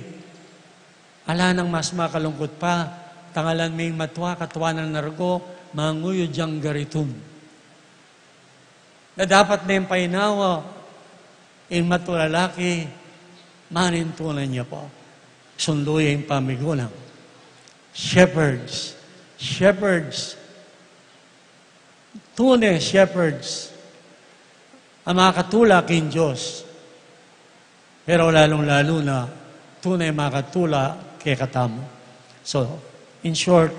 Ala nang mas makalungkot pa, tangalan may matwa, katwa ng nargo, manguyo diyang garitum. Na dapat na yung painawa, yung matulalaki, manintunan niya po. Sunduya yung pamigulang. Shepherds. Tunay shepherds. Ang mga katulak in Diyos. Pero lalong-lalo na, tunay mga katulak kay katamo. So, in short,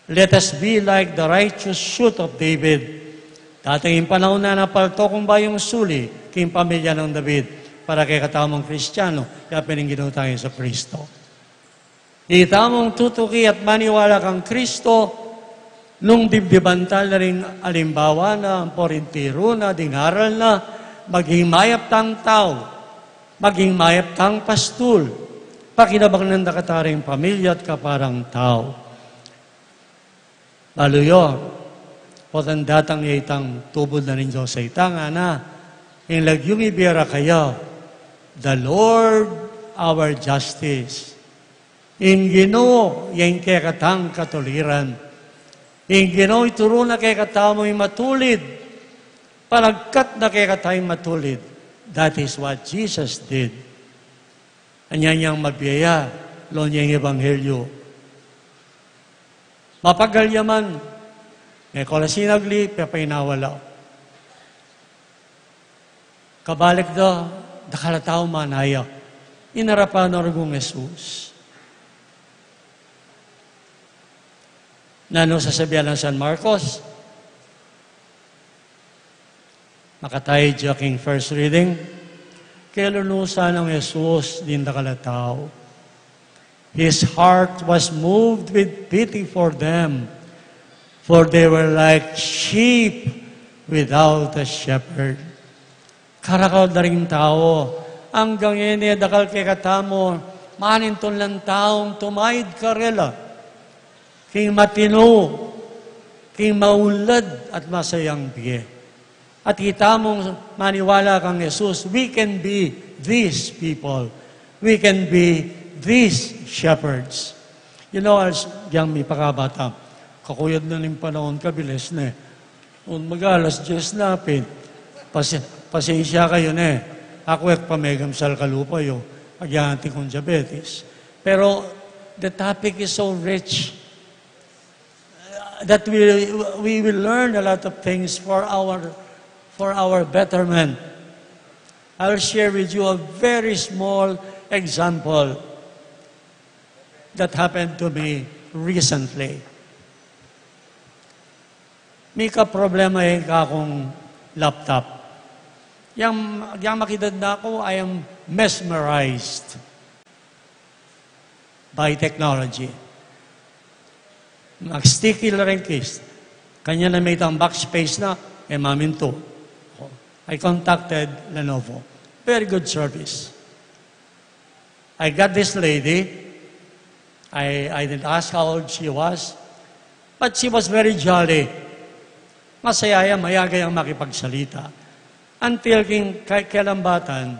let us be like the righteous shoot of David. Dating panahon na napalto kung ba yung suli kayong pamilya ng David para kay katamong Kristiyano, kaya pinangginaw tayo sa Kristo. Itamong tutuki at maniwala kang Kristo, nung dibdibantal na rin alimbawa na ang porintiro na, dingaral na, maging mayap tang tao, maging mayap tang pastul, pakinabang ng nakataring pamilya at kaparang tao. Laluyo, potan datang itang tubod na rin Diyos sa itanga na, yung lagyong ibira kaya, the Lord our justice. In Ginoo, yung kekatang katuliran. In Ginoo, ituro na kekatamo yung matulid. Palagkat na kekatay matulid. That is what Jesus did. Anya niyang mabiyaya, lo niyang ebanghelyo. Mapagalyaman, may kolasinagli, papainawala. Kabalik da, dakalataw manaya. Inarapan na ragong Jesus. Nano sasabihan ng San Marcos? Makatay joking first reading. Kilunusan ng Jesus din dakalataw. His heart was moved with pity for them, for they were like sheep without a shepherd. Karakaw na rin tao, hanggang yun dakal kay katamo, maninton lang taong tumaid karela, king matino, king maulad at masayang biye. At kita mong maniwala kang Jesus, we can be these people. We can be these shepherds. You know, as yung may pakabata, kakuyad na rin panahon, kabilis na eh. Kung mag-alas Diyos napin, pasensya kayo na eh. Ako pamegang sal kalupayo, pagyanti kong diabetes. Pero the topic is so rich that we will learn a lot of things for our betterment. I will share with you a very small example that happened to me recently. May ka-problema yung akong laptop. Yang makidad na ako, I am mesmerized by technology. Mag-sticky lang rin case. Kanya na may itang backspace na, maminto. I contacted Lenovo. Very good service. I got this lady. I didn't ask how old she was, but she was very jolly. Masayaya, mayagay ang makipagsalita. Until kailanbatan,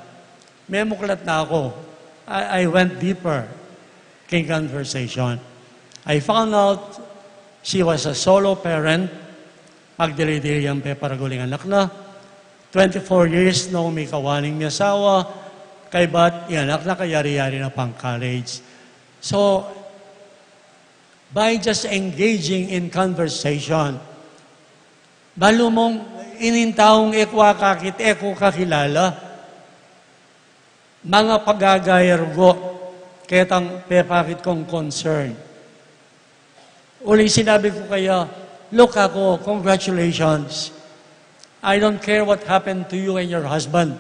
may muklat na ako. I went deeper in conversation. I found out she was a solo parent. Magdili-dili ang peparaguling anak na. 24 years no may kawaning niya asawa. Kay ba't yung anak na kayari-yari na pang college. So, by just engaging in conversation. Balo mong inintaong ekwa kakit eko kakilala, mga pagagayargo, ketang pepakit kong concern. Uling sinabi ko kaya, look ako, congratulations. I don't care what happened to you and your husband.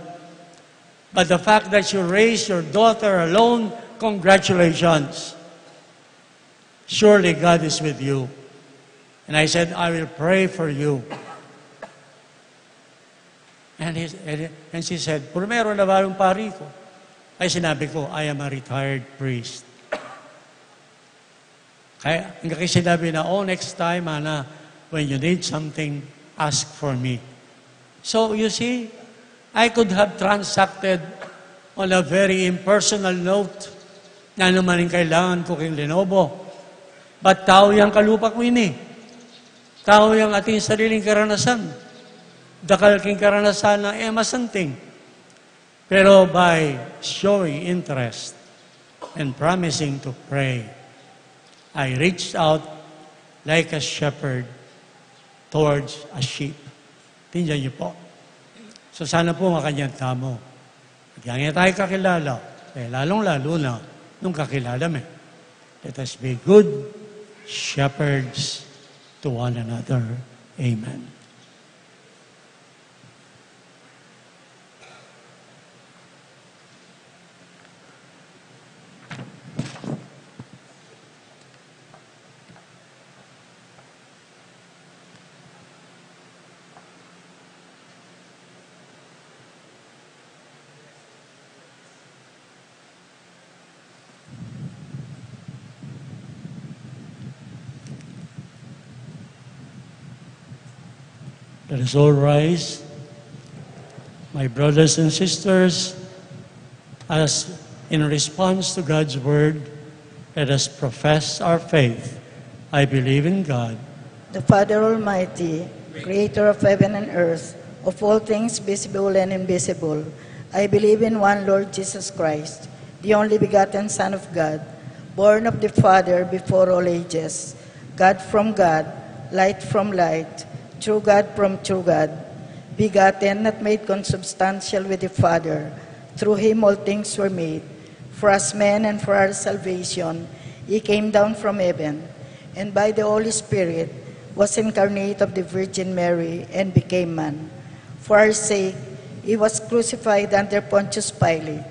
But the fact that you raised your daughter alone, congratulations. Surely God is with you. And I said, I will pray for you. And she said, Primero na ba yung pari ko? Ay sinabi ko, I am a retired priest. Kaya hanggang sinabi na, next time, Ana, when you need something, ask for me. So, you see, I could have transacted on a very impersonal note na naman yung kailangan ko kay Lenobo. But tao yung kalupa ko ini. Tao yung ating sariling karanasan. Dakal king karanasan ng Emma Santing. Pero by showing interest and promising to pray, I reached out like a shepherd towards a sheep. Tingnan niyo po. So sana po makanyang tamo. Kaya tayo kakilala. Lalong-lalo na nung kakilala mo. Let us be good shepherds to one another. Amen. Let us all rise. My brothers and sisters, as in response to God's word, let us profess our faith. I believe in God, the Father Almighty, creator of heaven and earth, of all things visible and invisible. I believe in one Lord Jesus Christ, the only begotten Son of God, born of the Father before all ages, God from God, light from light, true God from true God, begotten, not made consubstantial with the Father. Through him all things were made. For us men and for our salvation, he came down from heaven, and by the Holy Spirit was incarnate of the Virgin Mary and became man. For our sake, he was crucified under Pontius Pilate,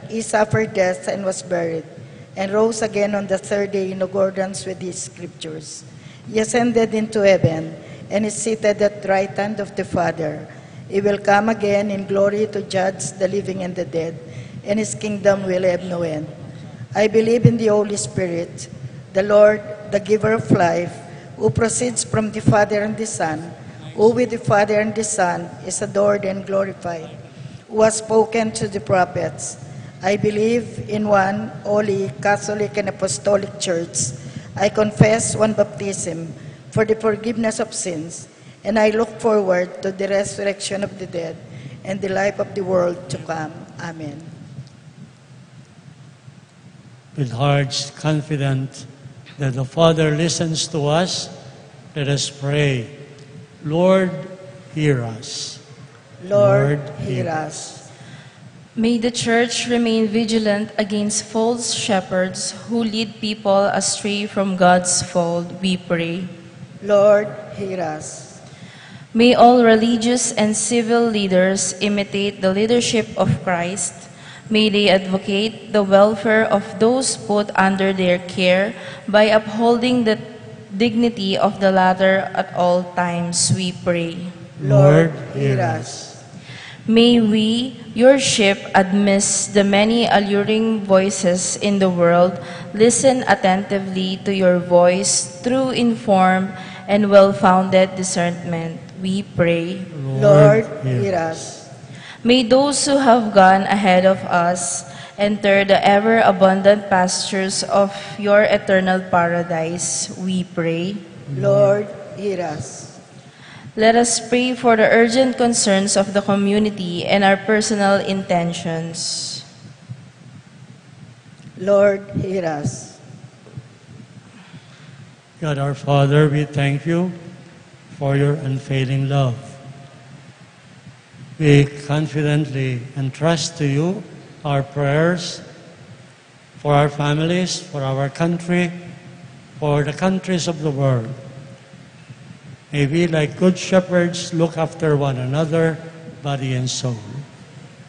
he suffered death and was buried, and rose again on the third day in accordance with the Scriptures. He ascended into heaven and is seated at the right hand of the Father. He will come again in glory to judge the living and the dead, and his kingdom will have no end. I believe in the Holy Spirit, the Lord, the giver of life, who proceeds from the Father and the Son, who with the Father and the Son is adored and glorified, who has spoken to the prophets. I believe in one holy, Catholic, and Apostolic Church. I confess one baptism for the forgiveness of sins, and I look forward to the resurrection of the dead and the life of the world to come. Amen. With hearts confident that the Father listens to us, let us pray. Lord, hear us. Lord, hear us. May the Church remain vigilant against false shepherds who lead people astray from God's fold, we pray. Lord, hear us. May all religious and civil leaders imitate the leadership of Christ. May they advocate the welfare of those put under their care by upholding the dignity of the latter at all times, we pray. Lord, hear us. May we, your sheep, amidst the many alluring voices in the world, listen attentively to your voice through informed and well-founded discernment. We pray. Lord, hear us. May those who have gone ahead of us enter the ever-abundant pastures of your eternal paradise. We pray. Lord, hear us. Let us pray for the urgent concerns of the community and our personal intentions. Lord, hear us. God our Father, we thank you for your unfailing love. We confidently entrust to you our prayers for our families, for our country, for the countries of the world. May we, like good shepherds, look after one another, body and soul.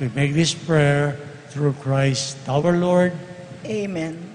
We make this prayer through Christ our Lord. Amen.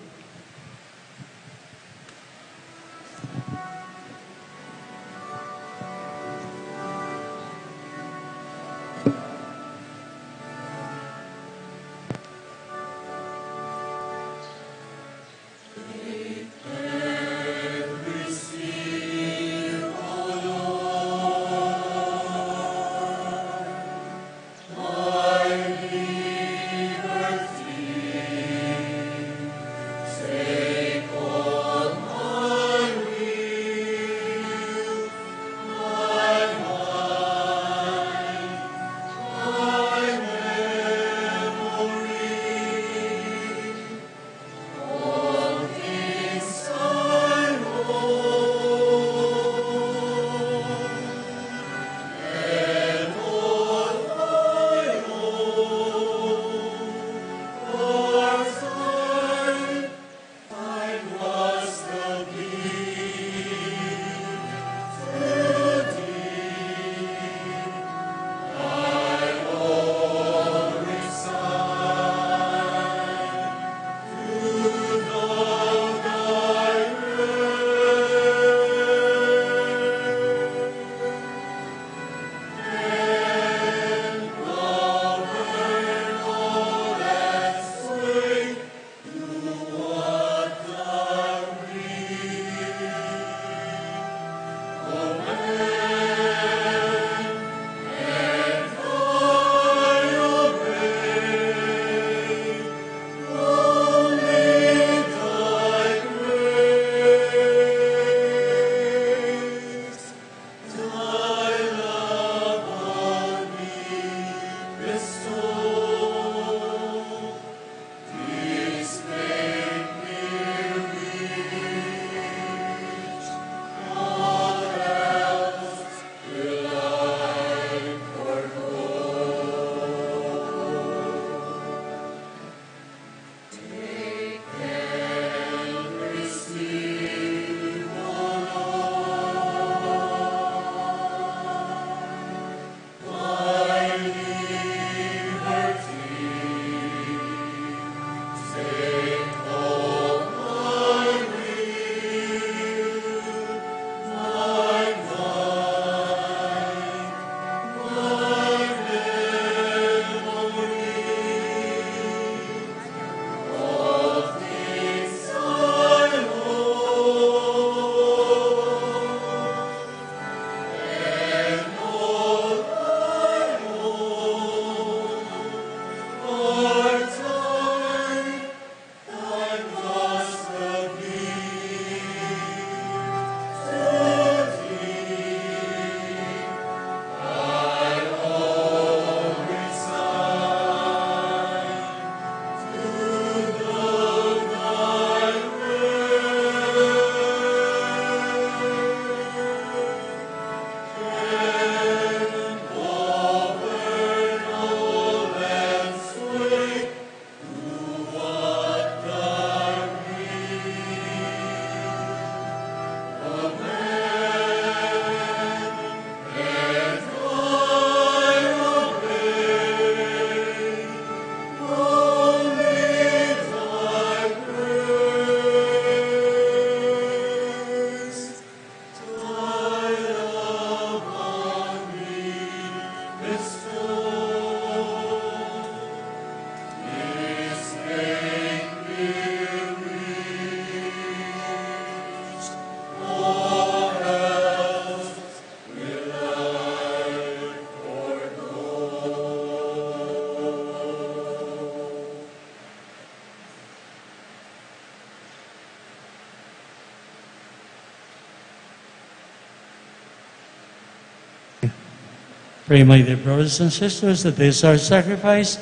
Pray, my dear brothers and sisters, that this our sacrifice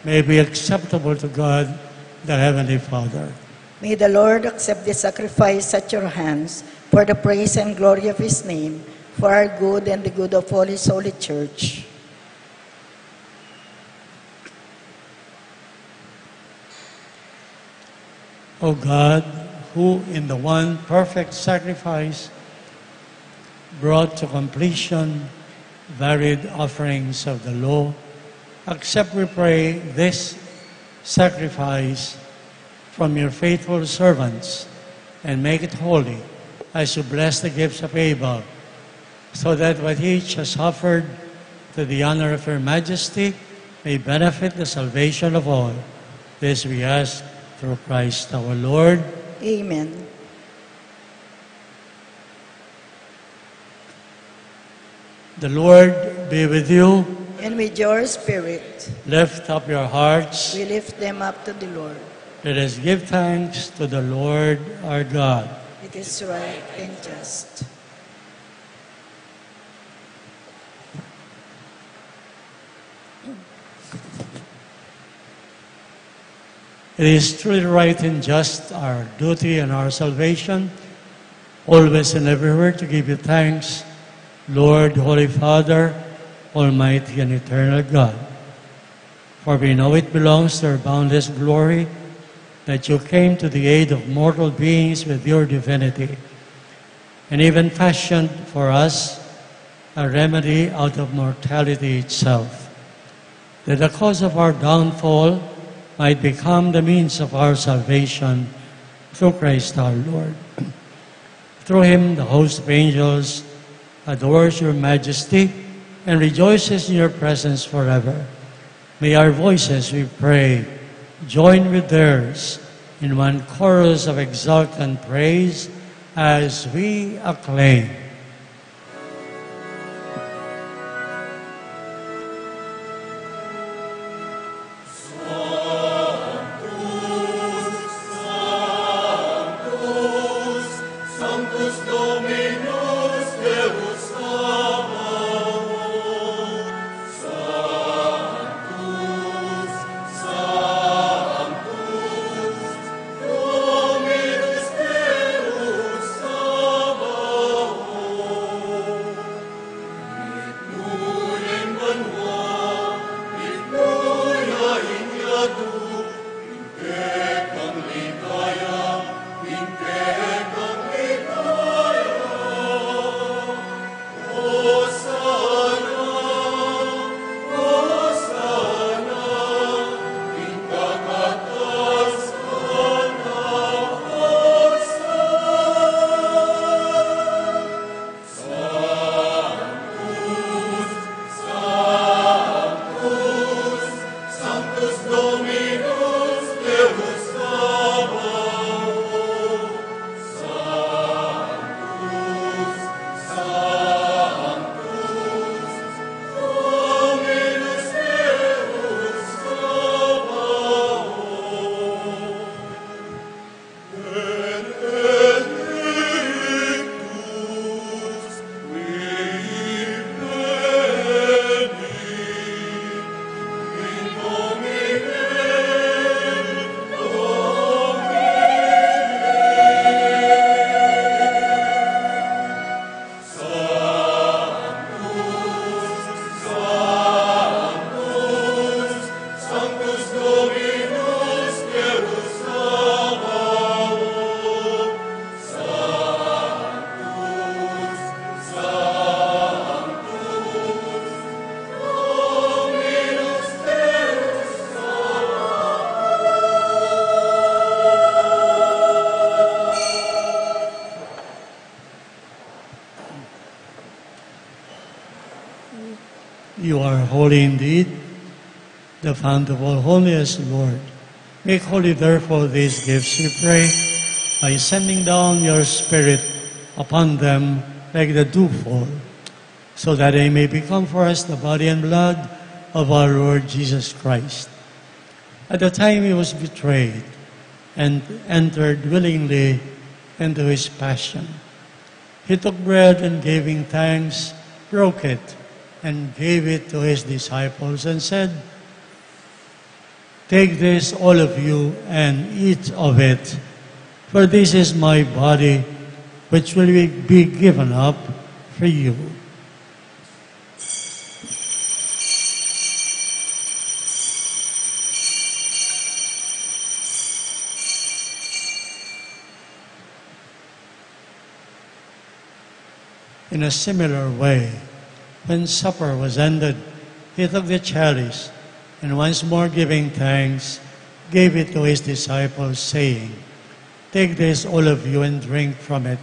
may be acceptable to God, the Heavenly Father. May the Lord accept this sacrifice at your hands for the praise and glory of his name, for our good and the good of all his holy church. O God, who in the one perfect sacrifice brought to completion varied offerings of the law, accept, we pray, this sacrifice from your faithful servants and make it holy as you bless the gifts of Abel, so that what each has offered to the honor of your majesty may benefit the salvation of all. This we ask through Christ our Lord. Amen. The Lord be with you. And with your spirit, Lift up your hearts. we lift them up to the Lord. Let us give thanks to the Lord our God. It is right and just. It is truly right and just, our duty and our salvation, always and everywhere to give you thanks, Lord, Holy Father, Almighty and eternal God. For we know it belongs to your boundless glory that you came to the aid of mortal beings with your divinity, and even fashioned for us a remedy out of mortality itself, that the cause of our downfall might become the means of our salvation through Christ our Lord. Through him, the host of angels adores your majesty and rejoices in your presence forever. May our voices, we pray, join with theirs in one chorus of exultant praise as we acclaim. You are holy indeed, the fount of all holiness, Lord. Make holy, therefore, these gifts, we pray, by sending down your Spirit upon them like the dewfall, so that they may become for us the body and blood of our Lord Jesus Christ. At the time he was betrayed and entered willingly into his passion, he took bread and giving thanks, broke it, and gave it to his disciples and said, "Take this, all of you, and eat of it, for this is my body, which will be given up for you. In a similar way, when supper was ended, he took the chalice, and once more giving thanks, gave it to his disciples, saying, "Take this, all of you, and drink from it,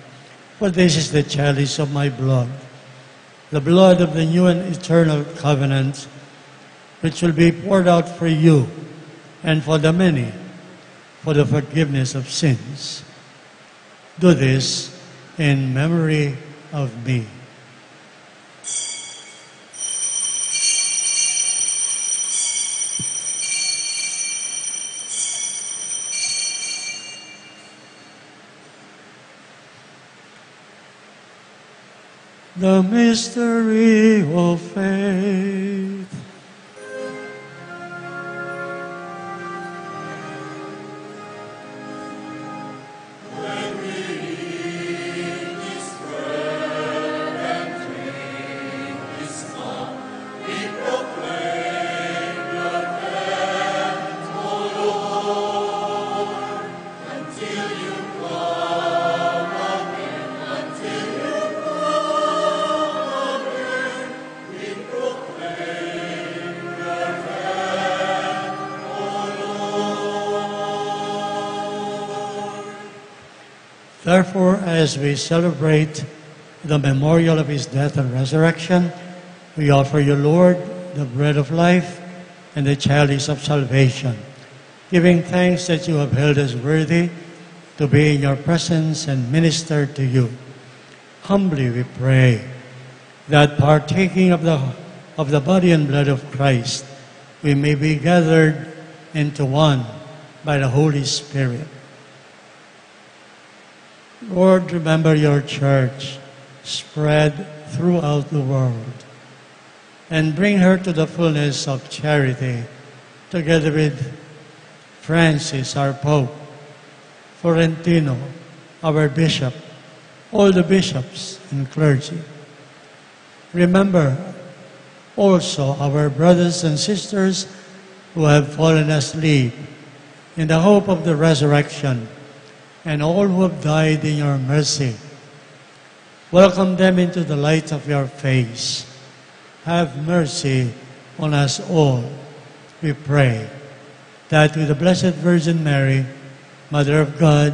for this is the chalice of my blood, the blood of the new and eternal covenant, which will be poured out for you and for the many, for the forgiveness of sins. Do this in memory of me." The mystery of faith. Therefore, as we celebrate the memorial of his death and resurrection, we offer you, Lord, the bread of life and the chalice of salvation, giving thanks that you have held us worthy to be in your presence and minister to you. Humbly we pray that partaking of the body and blood of Christ, we may be gathered into one by the Holy Spirit. Lord, remember your church spread throughout the world and bring her to the fullness of charity, together with Francis, our Pope, Florentino, our Bishop, all the bishops and clergy. Remember also our brothers and sisters who have fallen asleep in the hope of the resurrection, and all who have died in your mercy. Welcome them into the light of your face. Have mercy on us all, we pray, that with the Blessed Virgin Mary, Mother of God,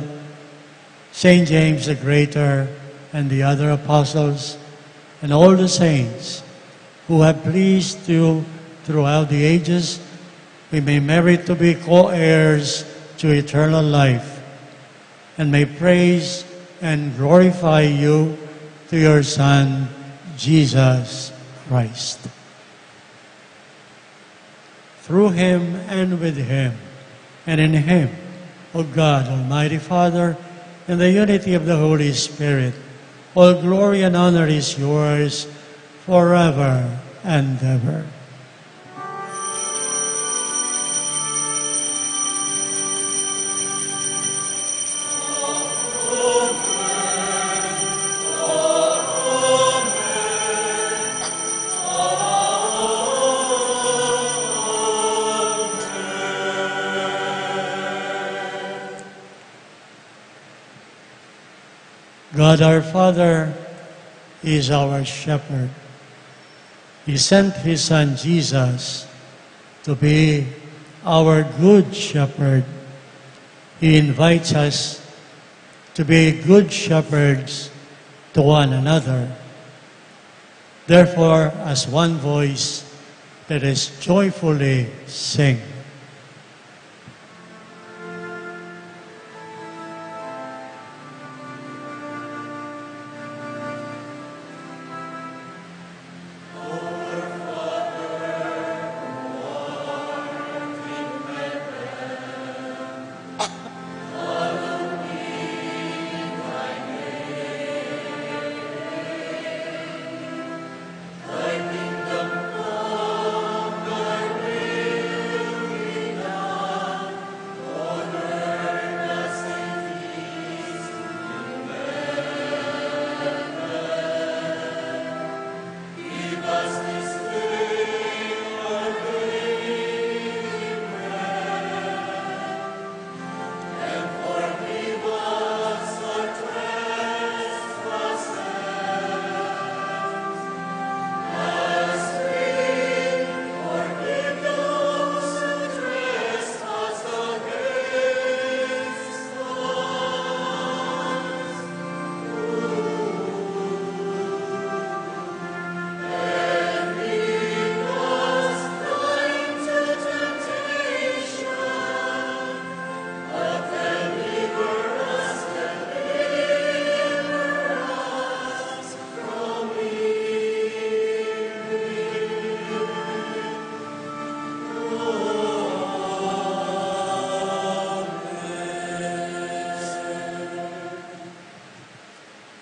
Saint James the Greater, and the other apostles, and all the saints who have pleased you throughout the ages, we may merit to be co-heirs to eternal life, and may praise and glorify you through your Son, Jesus Christ. Through him and with him and in him, O God, Almighty Father, in the unity of the Holy Spirit, all glory and honor is yours forever and ever. God our Father is our shepherd. He sent his Son Jesus to be our good shepherd. He invites us to be good shepherds to one another. Therefore, as one voice, let us joyfully sing.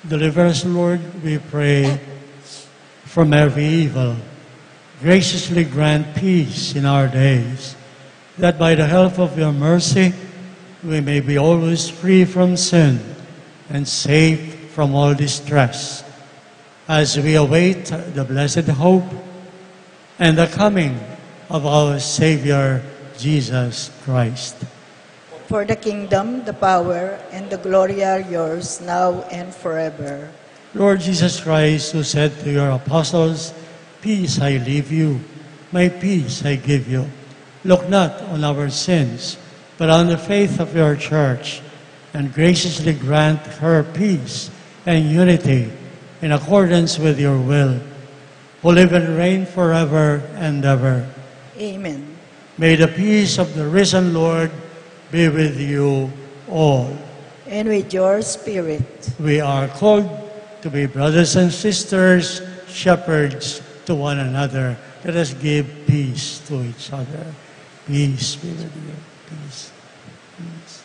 Deliver us, Lord, we pray, from every evil. Graciously grant peace in our days, that by the help of your mercy we may be always free from sin and safe from all distress, as we await the blessed hope and the coming of our Savior, Jesus Christ. For the kingdom, the power, and the glory are yours, now and forever. Lord Jesus Christ, who said to your apostles, "Peace I leave you, my peace I give you," look not on our sins, but on the faith of your church, and graciously grant her peace and unity in accordance with your will, who live and reign forever and ever. Amen. May the peace of the risen Lord be with you all. And with your spirit. We are called to be brothers and sisters, shepherds to one another. Let us give peace to each other. Peace be with you. Peace. Peace.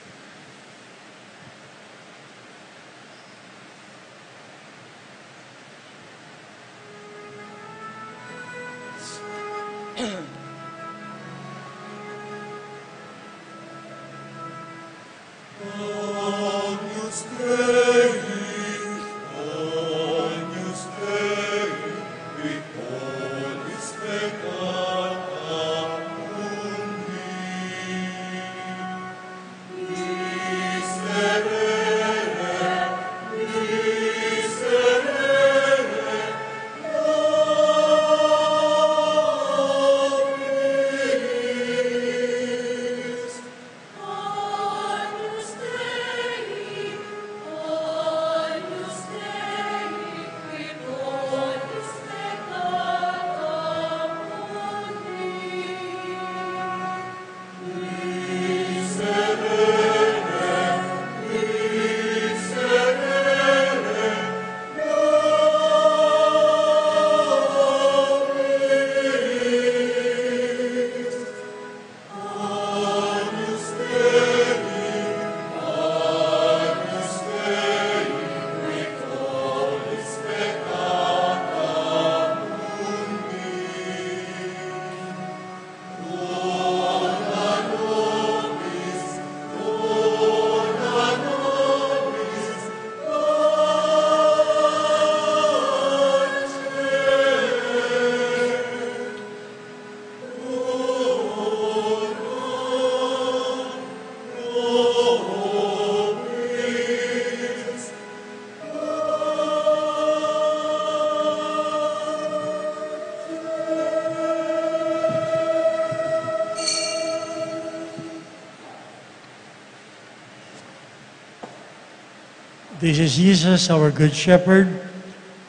This is Jesus, our Good Shepherd,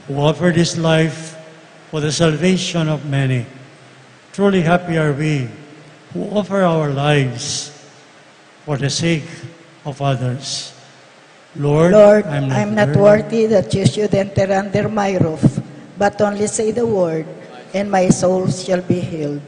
who offered his life for the salvation of many. Truly happy are we who offer our lives for the sake of others. Lord, I'm not worthy that you should enter under my roof, but only say the word, and my soul shall be healed.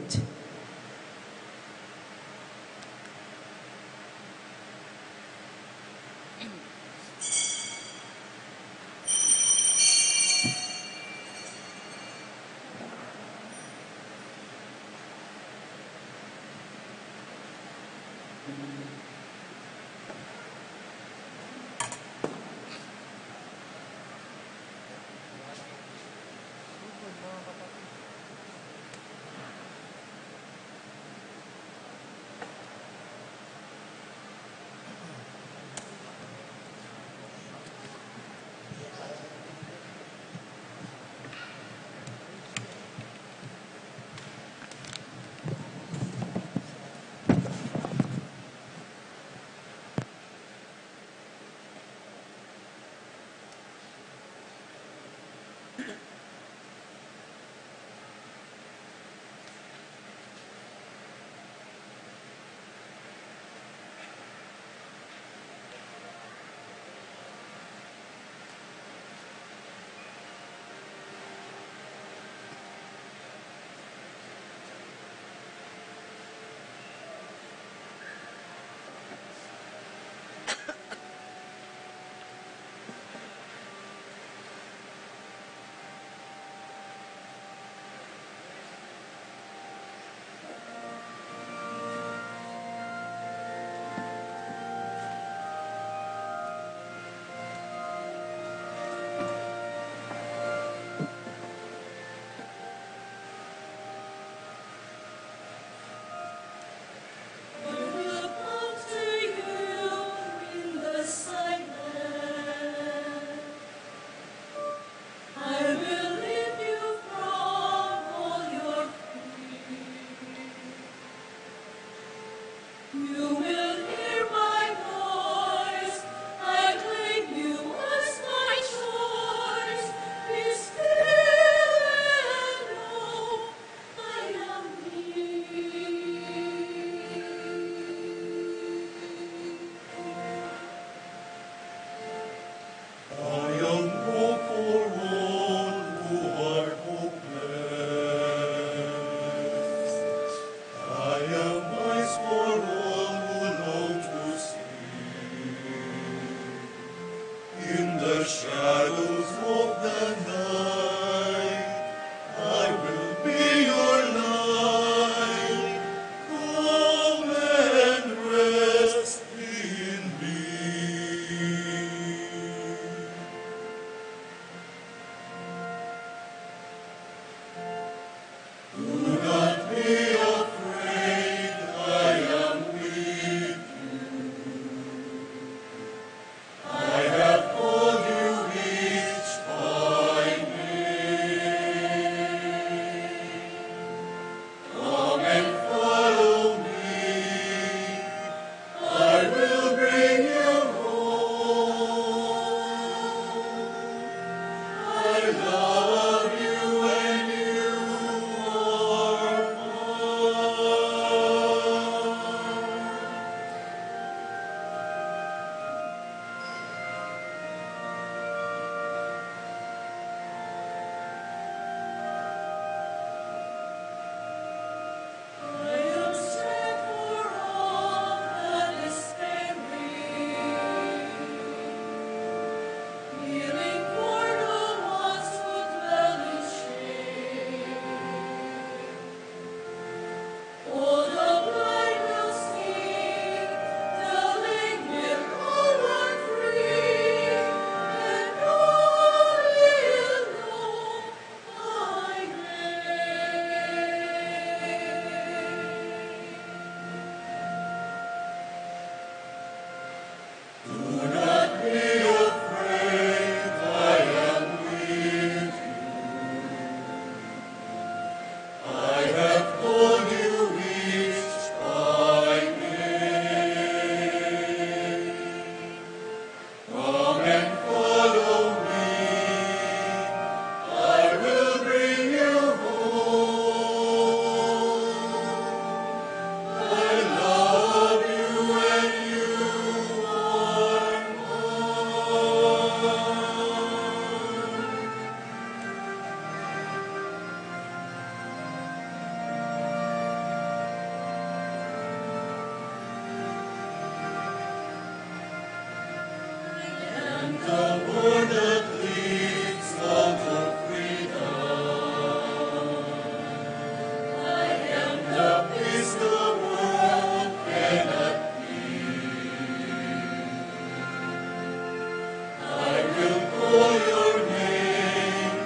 shadows of the night, I will be your light. Come and rest in me. Do not be afraid, I am with you. I have called you each by name. Come and follow me. I will bring you home. I love you and you are I am set for all that is sparing, healing for the ones who dwell in shame. All the blind will see, the lame will all run free, and all will know my name. Do not be afraid, I am with you. I have called you each by name. Come and follow me. I will bring you home. I love you and you are mine. And the word that leads all to freedom. I am the peace the world cannot give. I will call your name,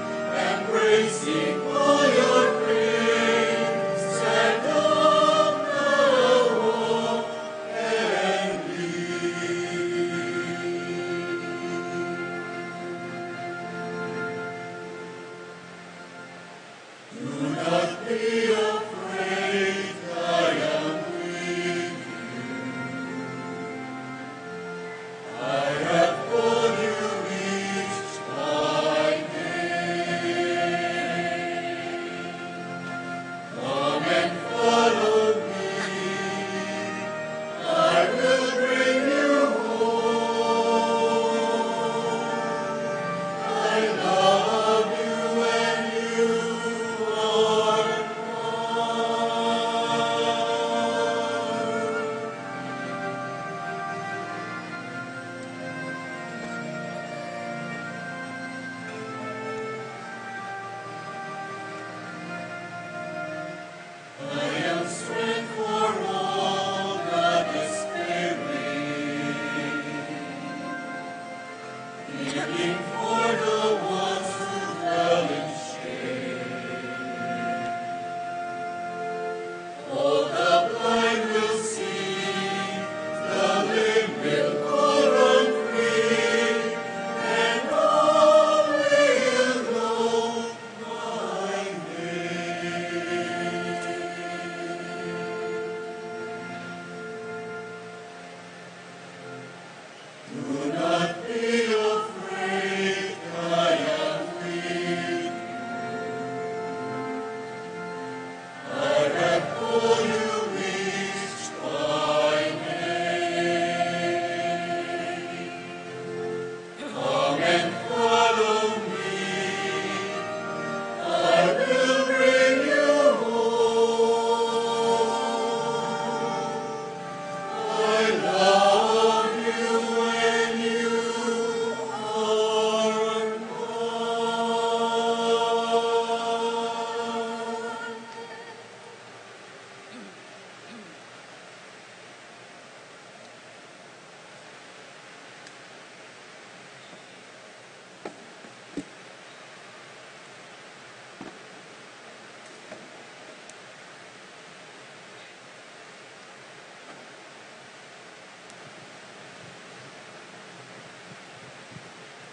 embracing all your praise. Stand up now, walk and live. Do not be afraid, I am with you. I have called you each by name. Come and follow me. I will bring you home. I love you and you are mine. I am strength for all that is sparing, healing for the ones who dwell in shame. All the blind will see, the lame will all run free, and all will know my name. Do not be afraid,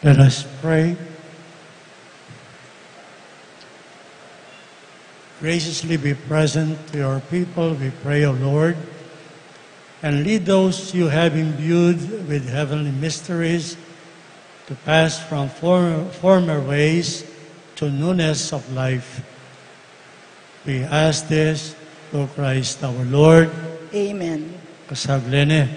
Let us pray. Graciously be present to your people, we pray, O Lord, and lead those you have imbued with heavenly mysteries to pass from former ways to newness of life. We ask this through Christ our Lord. Amen. Kasablene.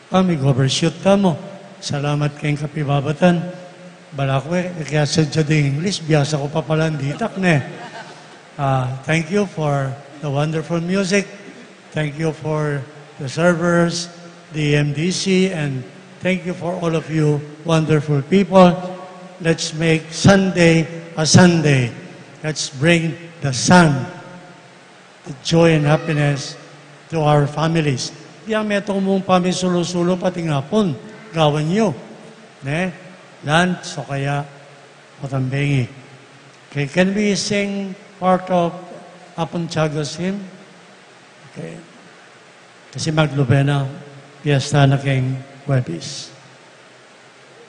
Kami gobershoot ka mo. Salamat kayong kapibabatan. Balakwe, kaya sadya din English, biyasa ko pa pala ditak ne. Thank you for the wonderful music. Thank you for the servers, the MDC, and thank you for all of you wonderful people. Let's make Sunday a Sunday. Let's bring the sun, the joy and happiness to our families. Di ang metong mong pamisulo-sulo pati nga pon, gawan nyo. Ne? Land, so kaya, patambengi. Okay, can we sing part of Apon Tiago's hymn? Okay. Kasi maglubena, piyesta na kayong Webis.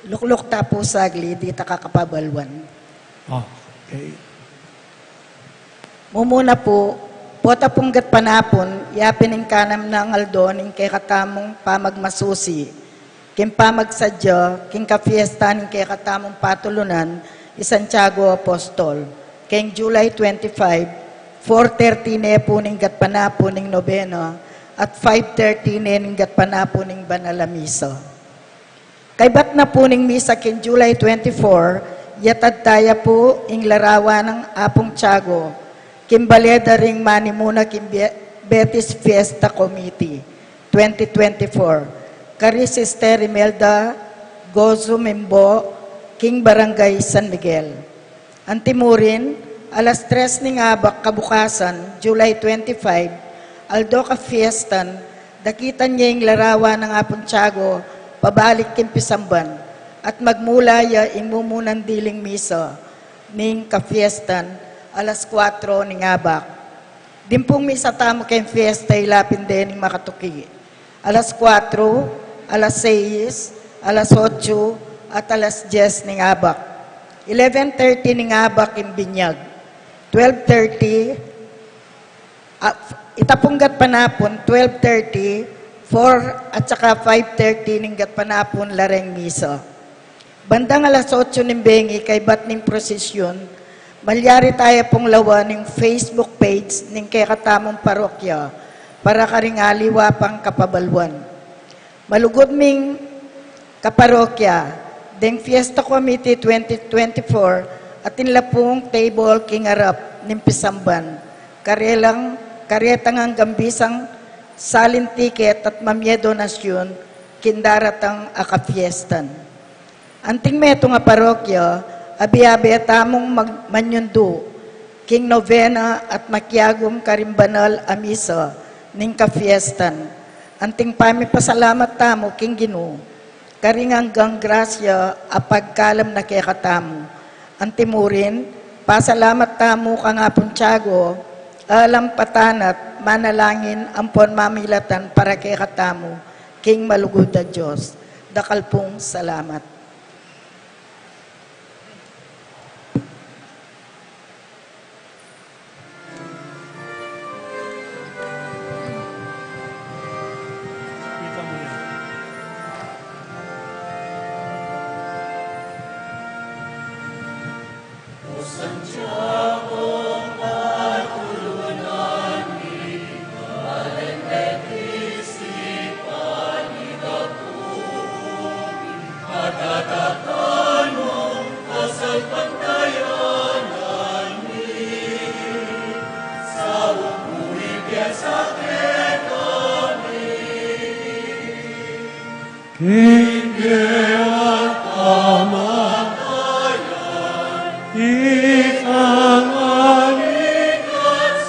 Lukluk ta po sagli, di ta kakapabalwan. Okay. Mumuna po, pota punggat panapon, yapin ng kanam ng aldon, ng kay katamong pamagmasusi, king pamagsadya, king kafiesta, ng kay katamong patulunan, Santiago Apostol, king July 25, 4:30 nepo ng gat panapon ng nobena, at 5:30 ng gat panapon ng Banalamisa. Kay bat na po ng misa king July 24, yatad taya po ing larawan ng Apong Tiago, Kimbaleda ring manimuna Kim Betis Fiesta Committee 2024. Kari Sister Imelda Gozo Membo, King Barangay San Miguel. Antimurin, alas 3 ng abak kabukasan, July 25, Aldo ka Fiestan, dakitan niya yung larawan ng Apong Tiago, pabalik Kim Pisamban, at magmula ya ing mumunan diling misa, ning ka-fiestan, alas 4 ng abak. Dimpong misa tamo kay fiesta ilapin din ng makatuki. Alas 4, alas 6, alas 8, at alas 10 ng abak. 11:30 ng abak in Binyag. 12:30, itapunggat panapon, 12:30, 4 at saka 5:30 ng gat panapon lareng misa. Bandang alas 8 ng bengi kay bat ng prosesyon, malyari tayo pong lawa ng Facebook page ng kay katamong parokya para karingaliwa pang kapabalwan. Malugod ming kaparokya, deng Fiesta Committee 2024 at inlapong table king arap ng Pisamban. Karetang ang gambisang salin ticket at mamye donasyon kindaratang akafiestan. Anting meto nga parokya, abi-abi atamong manyundo, king novena at makyagom karimbanal amisa, ning kafiestan. Anting pamipasalamat tamo, king Ginoo, karinganggang grasya apagkalam na kay katamo. Antimurin, pasalamat tamo kang Apong Tiago, alam patanat, manalangin, ampon mamilatan para kay katamo, king malugod na Diyos. Dakal pong salamat.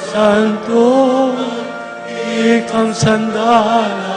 Santo, ikang sandal